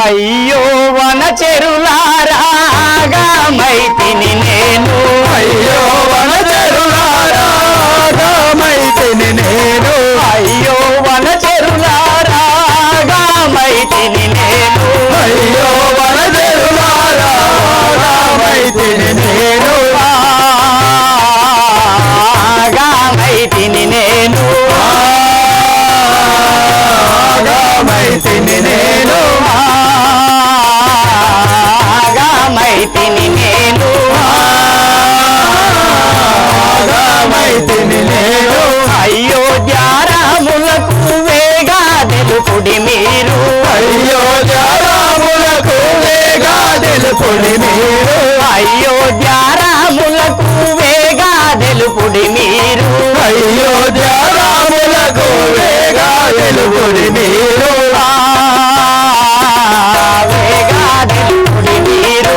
అయ్యో వన చెరులారాగా మైతిని నేను, అయ్యో వనచెరులారాగా మైతిని నేను, అయ్యో వన చెరులారాగా మైతిని నేను, అయ్యో వనచెరులారాగా మైతిని నేను, ఆగా మైతిని నేను, ఆగా మైతిని నేను, ఆగా మైతిని నేను, ఆగా మైతిని నేను. అయోధ్య రాములకు వేగా తెలుపుడి మీరు, అయోధ్య రాములకు వేగా తెలుపుడి మీరు, అయోధ్య రాములకు వేగా తెలుపుడి మీరు, అయోధ్య రాములకు వేగా తెలుపుడి మీరు, వేగా తెలుపుడి మీరు,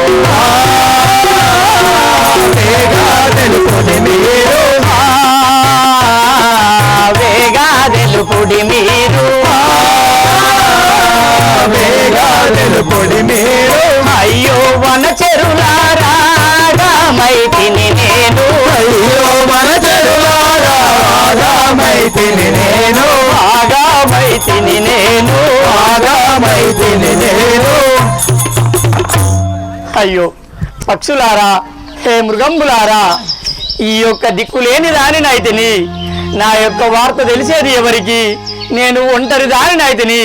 వేగా తెలుపుడి మీరు, వేగా తెలుపుడి మీరు, వేగా తెలుపుడి మీరు. అయ్యో వన చెరులారాగా మైతిని నేను, అయ్యో వనచెరులారాగా మైతిని నేను, ఆగా మైతిని నేను, ఆగా మైతిని నేను. అయ్యో పక్షులారా, హే మృగంబులారా, ఈ యొక్క దిక్కులేని దానినైతిని. నా యొక్క వార్త తెలిసేది ఎవరికి? నేను ఒంటరి దానినైతిని.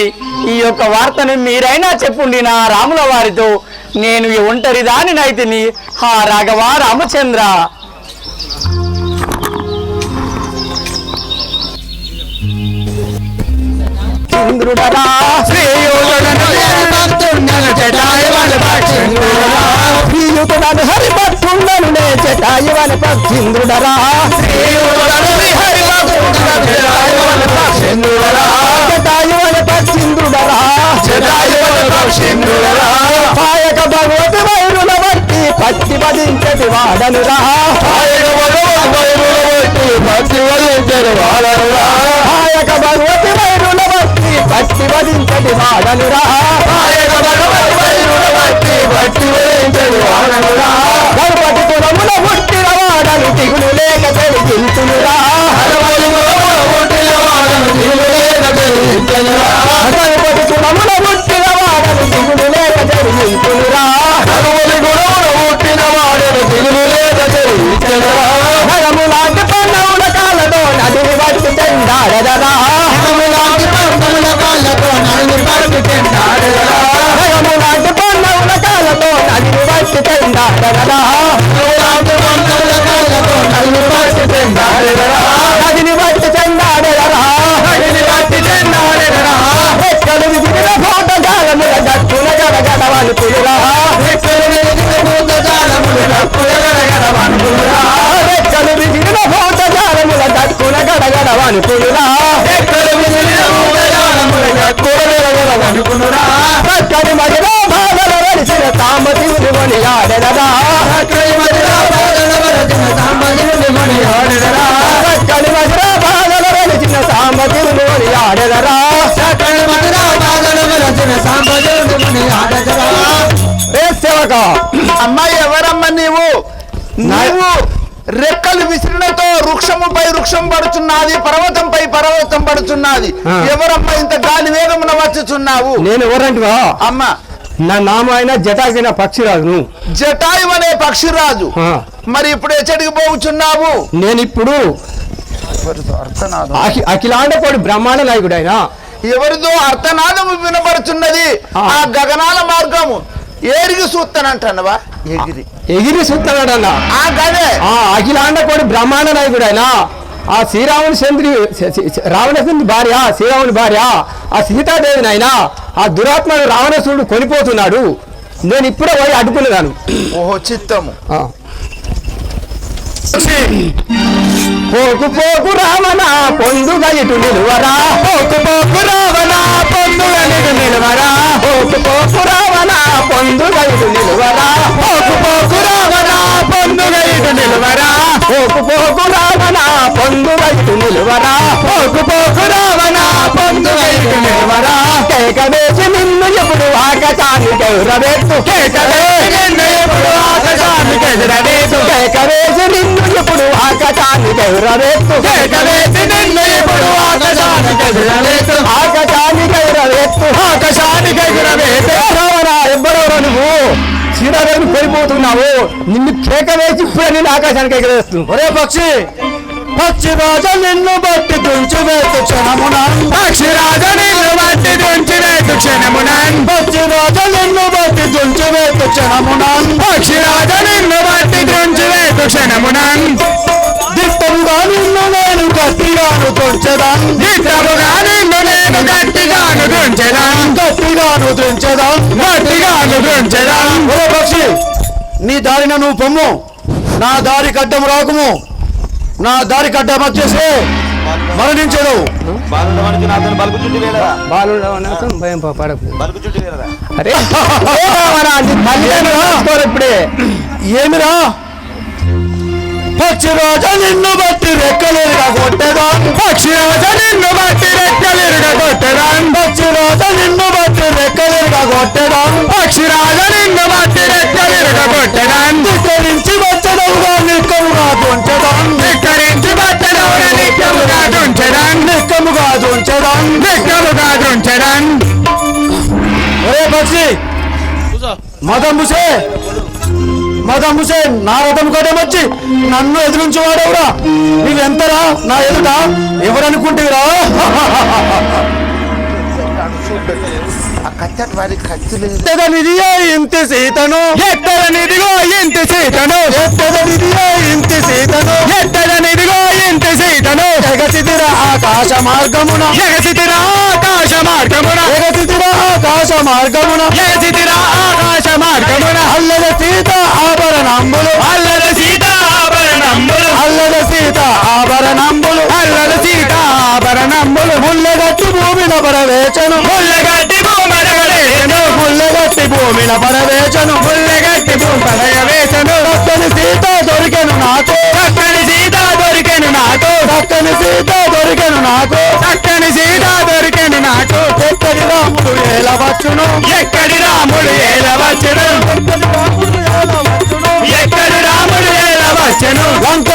ఈ యొక్క వార్తను మీరైనా చెప్పుండి నా రాముల వారితో. నేను ఈ ఒంటరి దానినైతిని. హా రాఘవ రామచంద్ర. చంద్రుడరా శ్రీయుతుడను భక్తుండను జటాయువను భక్షుండురా, ప్రియుతుడను హరిభక్తుండను జటాయువని పక్షింద్రుడరా జటాయువని పక్షింద్రుడరా పాయక భగవతి వైరుల బట్టి పట్టి వధించటి వాడనురా పాయక భగవతి వైరుల బట్టి పట్టి వధించటి వాడనురా గణపతి కులముల పుట్టిన వాడను దిగులు లేక తెలిగించునురా గణపతి కులముల పుట్టిన వాడను దిగులు లేక తెలిగించునురా భయములాంటి పన్నవుల కాళ్ళతో నదిని బట్టి చెందాడదరా భయములాంటి పన్నవుల కాళ్ళతో నదిని బట్టి చెందాడదరా ఎక్కలు విదిగిన భూతజాలముల దక్కున గడగడవని పులురా ఎక్కలు విదిగిన భూతజాలముల గడగడవని పులురా చక్కని మదిలో బాధలు వెలిసిన సాంబశివుని మణి ఆడెదరా చక్కని మదిలో బాధలు వెలిసిన సాంబశివుని మణి ఆడెదరా సేవక అమ్మాయి ఎవరమ్మ నీవు రెక్కలు విసిరినతో వృక్షముపై వృక్షం పడుచున్నది పర్వతంపై పర్వతం పడుచున్నది ఎవరమ్మా ఇంత గాలి వేగమున వచ్చుచున్నావు నేను ఎవరంటివా అమ్మ నా నామ అయినా జటాగిన పక్షిరాజును జటాయు అనే పక్షిరాజు మరి ఇప్పుడు ఎచ్చడికి పోవుచున్నావు నేను ఇప్పుడు అఖిలాండకోడి బ్రహ్మాండ నాయకుడు ఆయన ఎవరిదో అర్థనాదము వినబడుచున్నది ఆ గగనాల మార్గము ఏరిగి చూస్తానంటవా ఎగిరి చూస్తాడన్నా ఆ గదే ఆ అఖిలాండకోడి బ్రహ్మాండ నాయకుడు ఆయన ఆ రావణసుని భార్య శ్రీరాముని భార్య ఆ సీతాదేవిని ఆయన ఆ దురాత్మను రావణసుడు కొనిపోతున్నాడు నేను ఇప్పుడే పోయి అడ్డుకునేదాను ఓహో చిత్తము పోకు పోకు రావణ పొందుగా ఇటు నిలువరా పోకు పోకు రావణ పొందుగా ఇటు నిలువరా పోకు పోకు రావణ పొందుగా ఇటు నిలువరా పోకు పోకు రావణ పొందుగా ఇటు నిలువరా పోకు పోకు రావణ పొందుగా ఇటు నిలువరా పోకు పోకు రావణ పొందుగా ఇటు నిలువరా కేక వేసి నిన్ను ఎప్పుడు ఆకాశానికి ఎగురవేస్తు కేక వేసి నిన్ను ఎప్పుడు ఆకాశానికి ఎగురవేస్తు కేక వేసి నిన్ను ఎప్పుడు ఆకాశానికి ఎగురవేస్తు కేక వేసి నిన్ను ఎప్పుడు ఆకాశానికి ఎగురవేస్తు ఆకాశానికి ఎగురవేస్తు ఆకాశానికి ఎగురవేస్తు ఎవ్వరెవరో నువ్వు శ్రీరాముని కోల్పోతున్నావు నిన్ను కేక వేసి ఇప్పుడే నేను ఆకాశానికి ఎగరేస్తు ఒరే పక్షి పక్షిరాజ నిన్ను బట్టి తుంచివేతు క్షణమునన్ పక్షిరాజ నిన్ను బట్టి తుంచివేతు క్షణమునన్ పక్షిరాజ నిన్ను బట్టి తుంచివేతు క్షణమునన్ పక్షిరాజ నిన్ను బట్టి తుంచివేతు క్షణమునన్ దిట్టముగా నిన్ను నేను గట్టిగాను తుంచదాన్ దిట్టముగా నిన్ను నేను గట్టిగాను తుంచదాన్ గట్టిగాను తుంచదాన్ గట్టిగాను తుంచదాన్ ఒరే పక్షి నీ దారిన నువ్వు పొమ్ము నా దారి కడ్డం రాకుము నా దారి కడ్డం వచ్చేసి మరణించడు ఇప్పుడే ఏమిరా పక్షిరాజ నిన్ను బట్టి రెక్కలేరుగా కొట్టేదాన్ పక్షిరాజ నిన్ను బట్టి రెక్కలేరుగా కొట్టేదాన్ పక్షిరాజ నిన్ను బట్టి రెక్కలేరుగా కొట్టేదాన్ పక్షిరాజ నిన్ను బట్టి రెక్కలేరుగా కొట్టేదాన్ ధిక్కరించి వచ్చదవుగా నిక్కముగా తుంచదాన్ ధిక్కరించి వచ్చదవుగా నిక్కముగా తుంచదాన్ నిక్కముగా తుంచదాన్ నిక్కముగా తుంచదాన్ ఒరే పక్షి మదం హుసేన్ నా రథం కట్టం వచ్చి నన్ను ఎదురించి వాడవురా నీవెంతరా నా ఎదుట ఎవరనుకుంటేరా ఎత్తదనిదియో ఇంత సీతను ఎత్తదనిదిగో ఇంత సీతను ఎత్తదనిదియో ఇంత సీతను ఎత్తదనిదిగో ఇంత సీతను ఎగసిదిర ఆకాశ మార్గమున ఎగసిదిర ఆకాశ మార్గమున ఎగసిదిర ఆకాశ మార్గమున ఎగసిదిర ఆకాశ మార్గమున అల్లద సీత ఆభరణంబులు అల్లద సీత ఆభరణ వేసను ముల్లగట్టి భూపడగ వేసను చక్కని సీత దొరికెను నాకు చక్కని సీత దొరికెను నాకు చక్కని సీత దొరికెను నాకు చక్కని సీత దొరికెను నాకు ఎక్కడి రాముడు ఏలవచ్చును ఎక్కడి రాముడు ఏలవచ్చును ఎక్కడి రాముడు ఏలవచ్చును లంక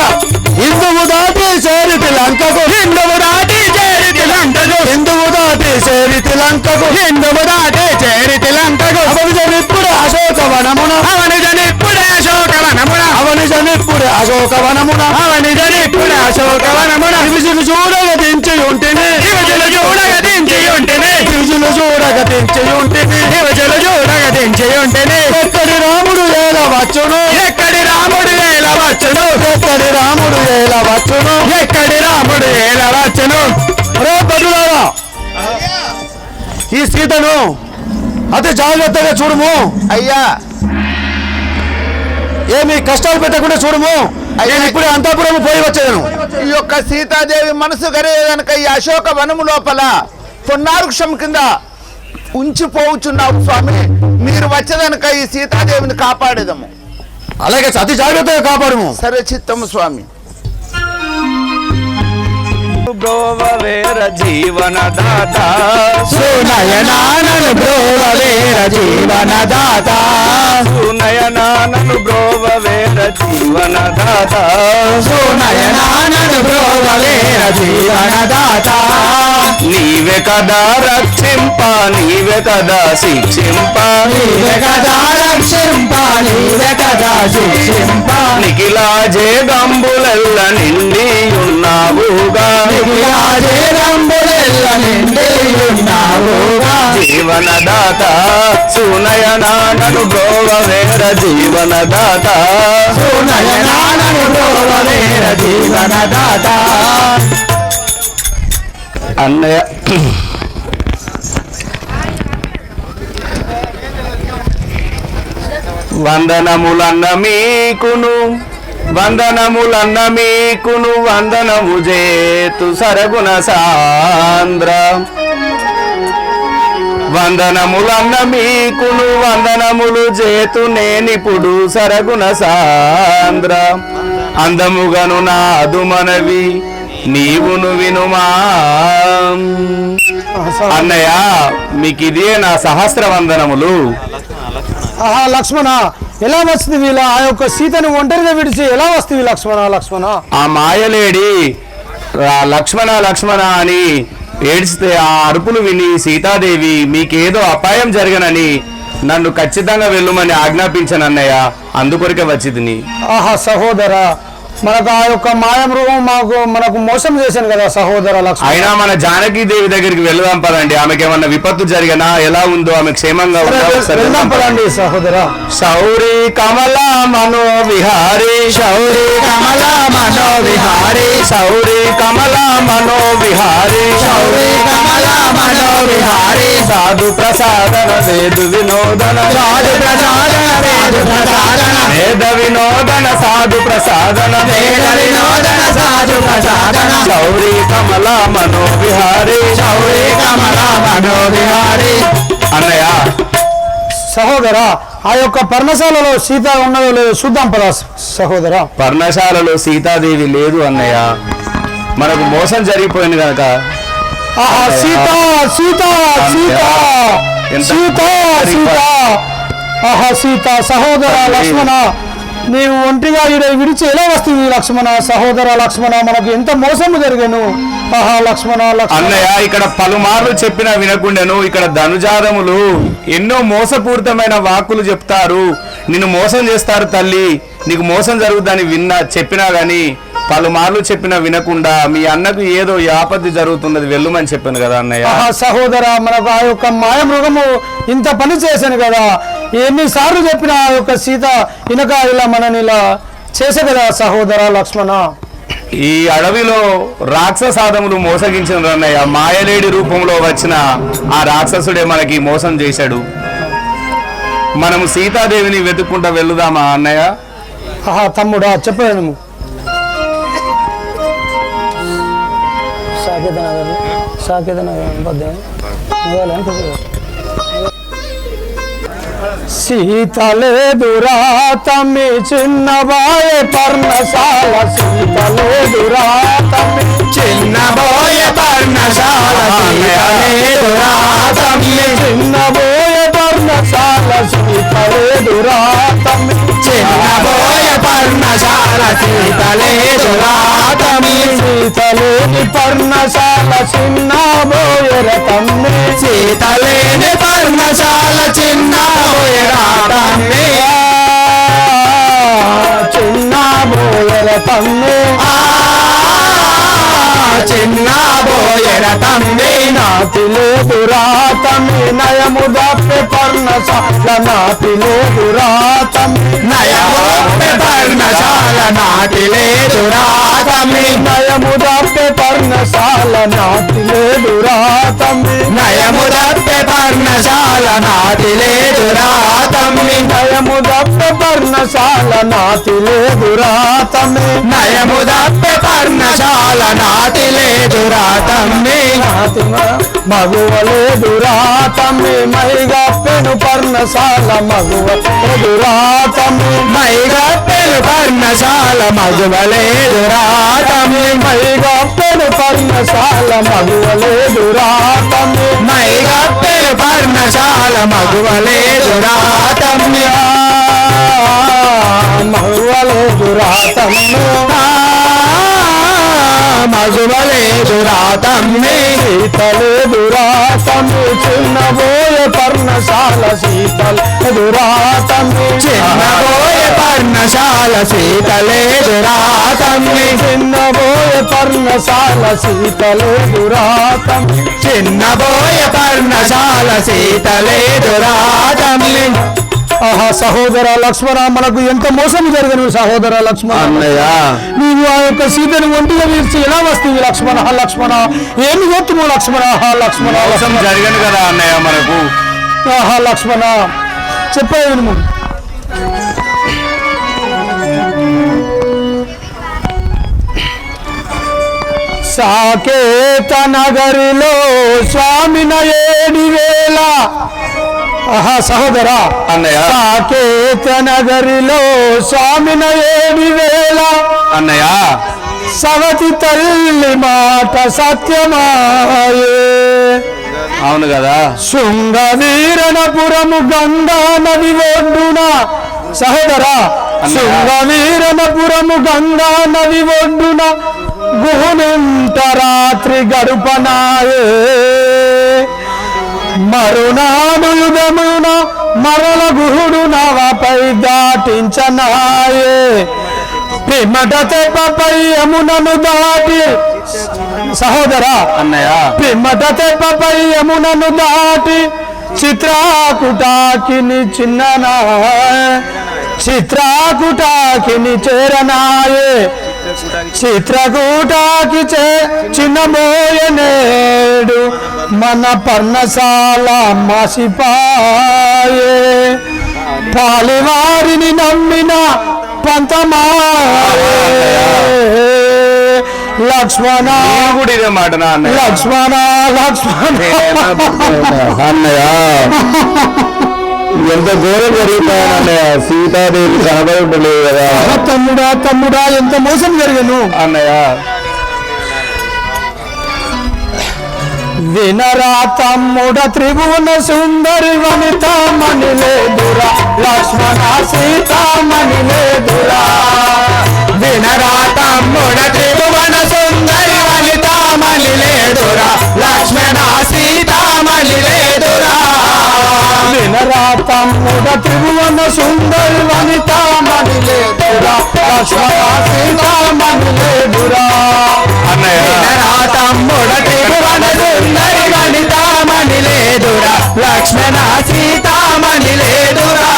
హిందువు దాటి చేరితి లంకకు హిందువు దాటి చేరితి లంకకు హిందువు దాటి చేరితి లంకకు హిందువు దాటి చేరితి లంకకు అవని జనిప్పుడు అశోకవనమున అవని జనిప్పుడు అశోకవనమున అవని జనిప్పుడు అశోకవనమున అవని జనిప్పుడు అశోకవనమున విజులు చూడగ దించి ఉంటిని విజులు చూడగ దించి ఉంటిని విజులు చూడగ దించి ఉంటిని విజులు చూడగ దించి ఉంటిని ఎక్కడి రాముడు ఏలవచ్చును ఎక్కడి రాముడు ఏలవచ్చును ఎక్కడి రాముడు ఏలవచ్చును ఎక్కడి రాముడు ఏలవచ్చును రే బదులారా ఈ సీతను అతి జాగ్రత్తగా చూడుము అయ్యా ఏమి కష్టాలు పెట్టకుండా చూడుము నేను ఇప్పుడే అంతఃపురం పోయి వచ్చాను ఈ యొక్క సీతాదేవి మనసు గరేదనక ఈ అశోక వనము లోపల పొన్నారుక్షం కింద ఉంచిపోవుచున్నావు స్వామి. మీరు వచ్చేదనక ఈ సీతాదేవిని కాపాడేదము. అలాగే అతి జాగ్రత్తగా కాపాడుము. సరే చిత్తము స్వామి. బ్రోవవేర జీవనదాత సునయనానను బ్రోవవేర జీవనదాత సునయనానను బ్రోవవేర జీవనదాత సునయనానను బ్రోవవేర జీవనదాత నీవే కదా రక్షింప నీవే కదా శిక్షింప నీవే కదా రక్షింప నీవే కదా శిక్షింప నిఖిలా జేగంబులెల్ల నిండి ఉన్నావుగా జీవనదాత సునయనానను బ్రోవవేర జీవనదాత సునయనానను బ్రోవవేర జీవనదాత అన్నయ్య వందనములన్న మీకును వందనములన్న మీకును వందనము జేతు సరగుణ సాంద్ర వందనములన్న మీకును వందనములు జేతు నేనిప్పుడు సరగుణ సాంద్ర అందముగను నాదు మనవి నీవును వినుమా అన్నయ్య మీకు ఇదే నా సహస్ర వందనములు. ఆహా లక్ష్మణ ఎలా వస్తుంది వీళ్ళ ఆ యొక్క సీతను ఒంటరిగా విడిచి ఎలా వస్తుంది లక్ష్మణ లక్ష్మణ ఆ మాయలేడి లక్ష్మణ లక్ష్మణ అని ఏడిస్తే ఆ అరుపులు విని సీతాదేవి మీకేదో అపాయం జరగనని నన్ను ఖచ్చితంగా వెళ్ళమని ఆజ్ఞాపించను అన్నయ్య, అందుకొరకే వచ్చింది. ఆహా సహోదర మనకు ఆ యొక్క మాయమృగం మనకు మోసం చేశాను కదా సహోదర లక్ష్మణ. అయినా మన జానకీదేవి దగ్గరికి వెళ్దాం పదండి. ఆమెకి ఏమన్నా విపత్తు జరిగినా ఎలా ఉందో ఆమె క్షేమంగా వెళ్దాం పదండి సహోదర. శౌరి కమల మనో విహారీ శౌరి కమల మనో విహారీ శౌరి కమల మనో విహారీ శౌరి కమల మనో విహారీ సాధు ప్రసాదన వేదు వినోదన సాధు ప్రసాదన వేదు ప్రసాదన వేద వినోదన సాధు ప్రసాదన వేద వినోదన సాధు ప్రసాదన శౌరి కమల మనో విహారీ శౌరి కమల మనో విహారీ. అన్నయ్య సహోదర ఆ యొక్క పర్ణశాలలో సీత ఉన్నదో లేదో చూద్దాం పదా సహోదర. పర్ణశాలలో సీతాదేవి లేదు అన్నయ్య, మనకు మోసం జరిగిపోయింది కనుక. ఆహా సీత సీత సీత సీత సీత ఆహా సీత సహోదర లక్ష్మణ నీవు ఒంటిగా విడిచి ఎలా వస్తుంది లక్ష్మణ సహోదర లక్ష్మణ మనకు ఎంత మోసము జరిగాను. ఆహా లక్ష్మణ అన్నయ్య ఇక్కడ పలుమార్లు చెప్పినా వినకుండాను ఇక్కడ ధనుజాదములు ఎన్నో మోసపూరితమైన వాక్కులు చెప్తారు, నిన్ను మోసం చేస్తారు తల్లి, నీకు మోసం జరుగుతుందని చెప్పినా గాని పలుమార్లు చెప్పినా వినకుండా మీ అన్నకు ఏదో ఆపత్తి జరుగుతున్నది వెళ్ళమని చెప్పాను కదా అన్నయ్య. సహోదర మనకు ఆ యొక్క మాయ మృగము ఇంత పని చేశాను కదా, ఎన్నిసార్లు చెప్పిన ఆ యొక్క సీత ఇనక ఇలా మనని ఇలా చేసే కదా సహోదర లక్ష్మణ. ఈ అడవిలో రాక్షసాదములు మోసగించిన అన్నయ్య, మాయలేడి రూపంలో వచ్చిన ఆ రాక్షసుడే మనకి మోసం చేశాడు. మనం సీతాదేవిని వెతుక్కుంటా వెళ్దామా అన్నయ్య? తమ్ముడా చెప్పాను సీతలేదురా తమ్మి చిన్నబాయ పర్ణశాల సీతలేదురా తమ్మి చిన్నబోయ పర్ణశాల సీతలేదురా తమ్మి చిన్నబోయ పర్ణశాల సీతలేదురా తమ్మి చిన్నబోయ పర్ణశాల సీతలేదురా తమ్మి సీతలేని పర్ణశాల చిన్నబోయర తమ్మి సీతలేని పర్ణశాల చిన్నబోయరా తమ్మి చిన్నబోయర తమ్మి చిన్నబోయర తమ్మి నాతిలేదురా తమ్మి నయము దప్పే పర్ణశాల నాతిలేదురా తమ్మి నయమోపె పర్ణశాల నాటిలేదురా తమ్మి నయము దప్పే పర్ణశాల నాతిలేదురా తమ్మి నయము దప్పే పర్ణశాల నాటిలేదురా తమ్మి నయము దప్పే పర్ణశాల నాతిలేదురా తమ్మి నయము దప్పే పర్ణశాల నాటిలేదురా తమ్మి మగువలేదురా తమ్మి మైగప్పెను పర్ణశాల మగువలేదురా తమ్మి మైగప్పెను పర్ణశాల మగువలేదురా తమ్మి మైగప్పెను పర్ణశాల మగువలేదురా తమ్మి మైగప్పెను పర్ణశాల మగువలేదురా తమ్మి మగువలేదురా తమ్మి మగువలేదురా తమ్మి సీతలేదురా తమ్మి చిన్నబోయ పర్ణశాల సీతలేదురా తమ్మి చిన్నబోయ పర్ణశాల సీతలేదురా తమ్మి చిన్నబోయ పర్ణశాల సీతలేదురా తమ్మి చిన్నబోయ పర్ణశాల సీతలేదురా తమ్మి ఆహా సహోదర లక్ష్మణ మనకు ఎంత మోసం జరిగిన సహోదర లక్ష్మణ అన్నయ్య నీవు ఆ యొక్క సీతను ఒంటిగా వీర్చి ఎలా వస్తుంది లక్ష్మణ లక్ష్మణ ఏమి గొత్తుము లక్ష్మణ లక్ష్మణ మోసం జరిగింది కదా అన్నయ్య మనకు ఆహా లక్ష్మణ చెప్పేది సాకేత నగరిలో స్వామిన 7,000 ఆహా సహోదర అన్నయ్య సాకేత నగరిలో స్వామిన 7,000 అన్నయ్య సవతి తల్లి మాట సత్యమాయే అవును కదా శృంగవీరనపురము గంగా నది ఒడ్డున సహోదర శృంగవీరనపురము గంగా నది ఒడ్డున గుహునింట రాత్రి గడుపనాయే మరునాడు యుగమున మరల గుహుడు నవపై దాటించనాయే పిమ్మట తెప్పపై యమునను దాటి సహోదర అన్నయ్య పిమ్మట తెప్పపై యమునను దాటి చిత్రాకుటాకిని చిత్రాకుటాకిని చేరనాయే చిత్రకూటాకి చిన్నబోయనేడు మన పర్ణశాల మాసిపాయే పాలివారిని నమ్మిన పంతమాయే లక్ష్మణ కూడా ఇదే మాట నా అన్నయ్య లక్ష్మణ లక్ష్మణ అన్నయ్య ఎంత ఘోరం జరుగుతాయని అన్నయ్య సీతాదేవి కనబడలేదు కదా తమ్ముడా తమ్ముడా ఎంత మోసం జరిగను అన్నయ్య వినరా తమ్ముడ త్రిభువన సుందరి వనిత మణిలేదురా లక్ష్మణ సీతామణిలేదురా వినరా తమ్ముడ త్రిభువన సుందరి వనిత మణిలేదురా లక్ష్మణ సీతామణిలేదురా వినరా తమ్ముడ త్రిభువన సుందరి వనిత మణిలేదురా లక్ష్మణ సీతామణిలేదురా అన్నయ్య వినరా తమ్ముడ త్రిభువన సుందరి వనిత మణిలేదురా లక్ష్మణ సీతామణిలేదురా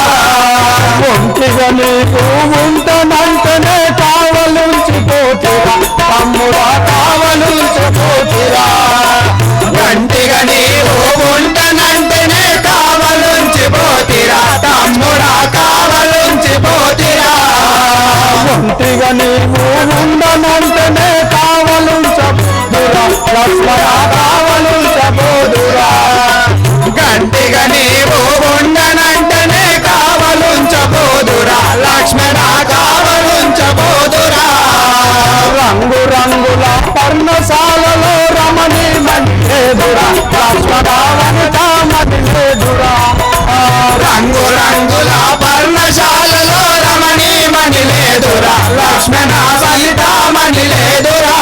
ఒంటిగా నీకు ఉంటనంటనే కావలుంచిపోతురా తమ్ముడా కావలుంచిపోతురా గంటిగా నీవు ఉంటనంటేనే కావలుంచిపోతిరా తమ్ముడా కావలుంచిపోతిరా ఒంటిగా నీవు ఉండనంటనే కావలుంచబోదురా లక్ష్మణ కావలుంచబోదురా గంటిగా నీవు ఉండనంటేనే లక్ష్మణ సీతామణి లేదురా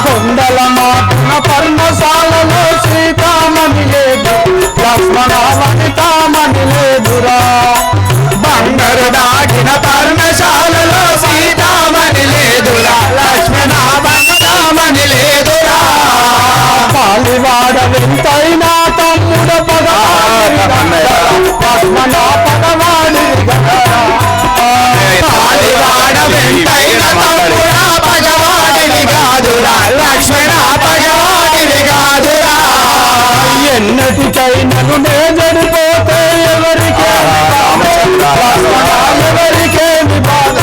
కొండల మాటన పర్ణశాలలో సీతామణి లేదు లక్ష్మణ వనితామణి లేదురా బంగారు దాటిన పర్ణశాలలో సీతామణి లేదురా లక్ష్మణ వనితామణి లేదురా పాలివాడ వింతైనా తమ్ముడ లక్ష్మణ పగవాడి పాలివాడ వెంటైన తమ్ముడా పగవాడిని కాదురా లక్ష్మణ పగవాడిని కాదురా ఎన్నటికైనను నే చెడిపోతే ఎవరికేమి బాధ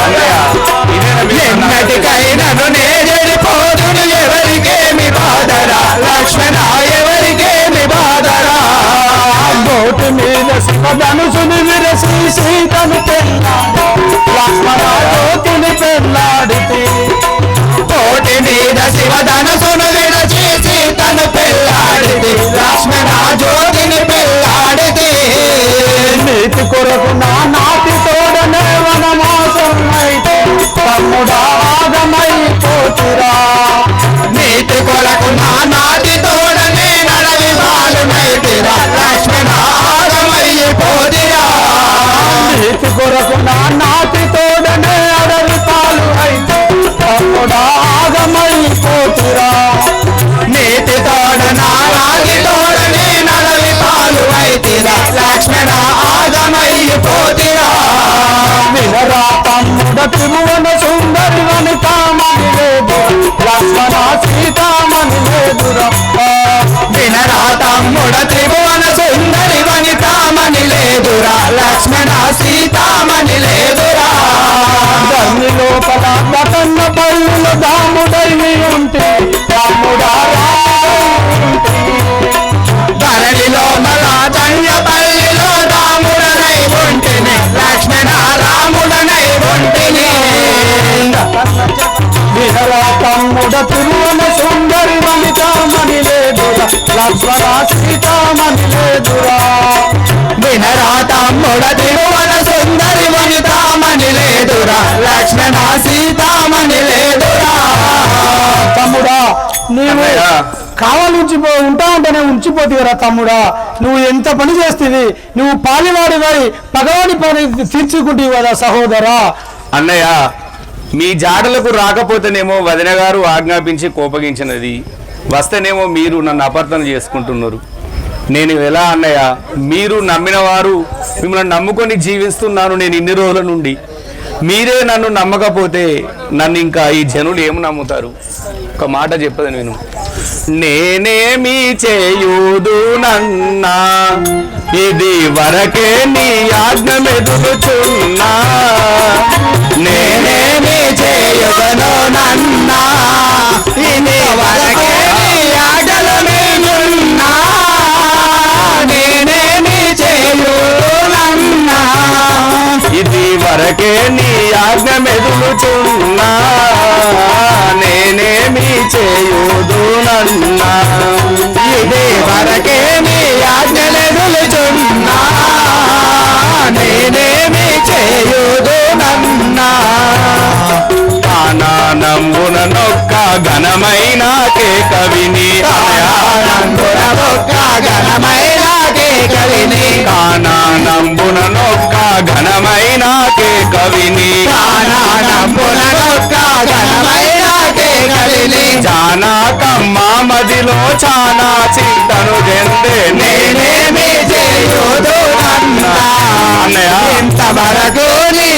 ఎన్నటికైనను నే చెడిపోదును ఎవరికేమి బాధరా లక్ష్మణ ఎవరికేమి బాధరా గోటి మీద శివధనుసుని విరసి సీతను పెళ్ళాడు లక్ష్మణ జ్యోతిని పెళ్ళాడితే కోటి మీద శివధనసును విడచి సీతను పెళ్ళాడిది లక్ష్మణ జ్యోతిని పెళ్ళాడిది నీతి కొరకు నా నాటి తోడనే వనమాసం అయితే తమ్ముడాగమై పోతురా నీతి కొరకు నా నాటి తోడనే నడవి బాలునైతిరా లక్ష్మణ ఆగమయ్యి పోదిరా నీతి కొరకు నా నాటి తోడనే అడవి పాలు అయితే తమ్ముడాగమై పోతురా నీతి తోడ నా నాటి తోడనే నడవి పాలు అయితిరా లక్ష్మణ ఆగమయ్యి పోతిరా వినరా తమ్ముడ త్రిభువన సుందరి వనితామణి లేదు లక్ష్మణ సీతామణి లేదురా వినరా తమ్ముడ త్రిభువన సుందరి వనితామణి లేదురా లక్ష్మణ సీతామణి లేదురా ధర్మి లోపల గతన్న పల్లుల దాముడైని ఉంటే తమ్ముడా ధరణిలో మలాజన్యపల్లిలో రాముడనై ఉంటిని లక్ష్మణ రాముడనై ఉంటిని వినరా తమ్ముడ తిరువన సుందరి వనితామణి లేదురా లక్ష్మణ సీతామణి లేదురా వినరా తమ్ముడ తిరువన సుందరి వనితామణి లేదురా లక్ష్మణ సీతామణి లేదురా తమ్ముడా నీవు కావాలి ఉంటా ఉంటేనే ఉంచిపోతీవరా తమ్ముడా నువ్వు ఎంత పని చేస్తుంది నువ్వు పాలివాడి వారి పగవాడి పని తీర్చుకుంటేవి కదా సహోదరా అన్నయ్య మీ జాడలకు రాకపోతేనేమో వదిన గారు ఆజ్ఞాపించి కోపగించినది వస్తేనేమో మీరు నన్ను అపార్థన చేసుకుంటున్నారు నేను ఎలా అన్నయ్య మీరు నమ్మిన వారు మిమ్మల్ని నమ్ముకొని జీవిస్తున్నాను నేను ఇన్ని రోజుల నుండి మీరే నన్ను నమ్మకపోతే నన్ను ఇంకా ఈ జనులు ఏమి నమ్ముతారు ఒక మాట చెప్పదు నేను నేనేమి చేయుదు నన్నా ఇది వరకే నీ ఆజ్ఞ మెదులుచున్నా నేనేమి చేయదను నన్నా ఇది వరకే నీ ఆజ్ఞల మీదున్నా నేనేమి చేయుదు నన్నా ఇది వరకే నీ ఆజ్ఞ మెదులుచున్నా నేనేమి చేయుదు నన్నా ఇది వరకే నీ ఆజ్ఞలెదులుచున్నా నేనేమి చేయుదు నన్నా కానానంబున నొక్క ఘనమైన కవిని కానానంబున నొక్క ఘనమైన కవిని కానానంబున నొక్క ఘనమైన కవిని కానానంబున నొక్క ఘనమైన కవిని జానాకమ్మ మదిలో చానా చింతను చెందే నేనేమి చేయుదు నన్నా అన్నయ్య ఇంతవరకు నీ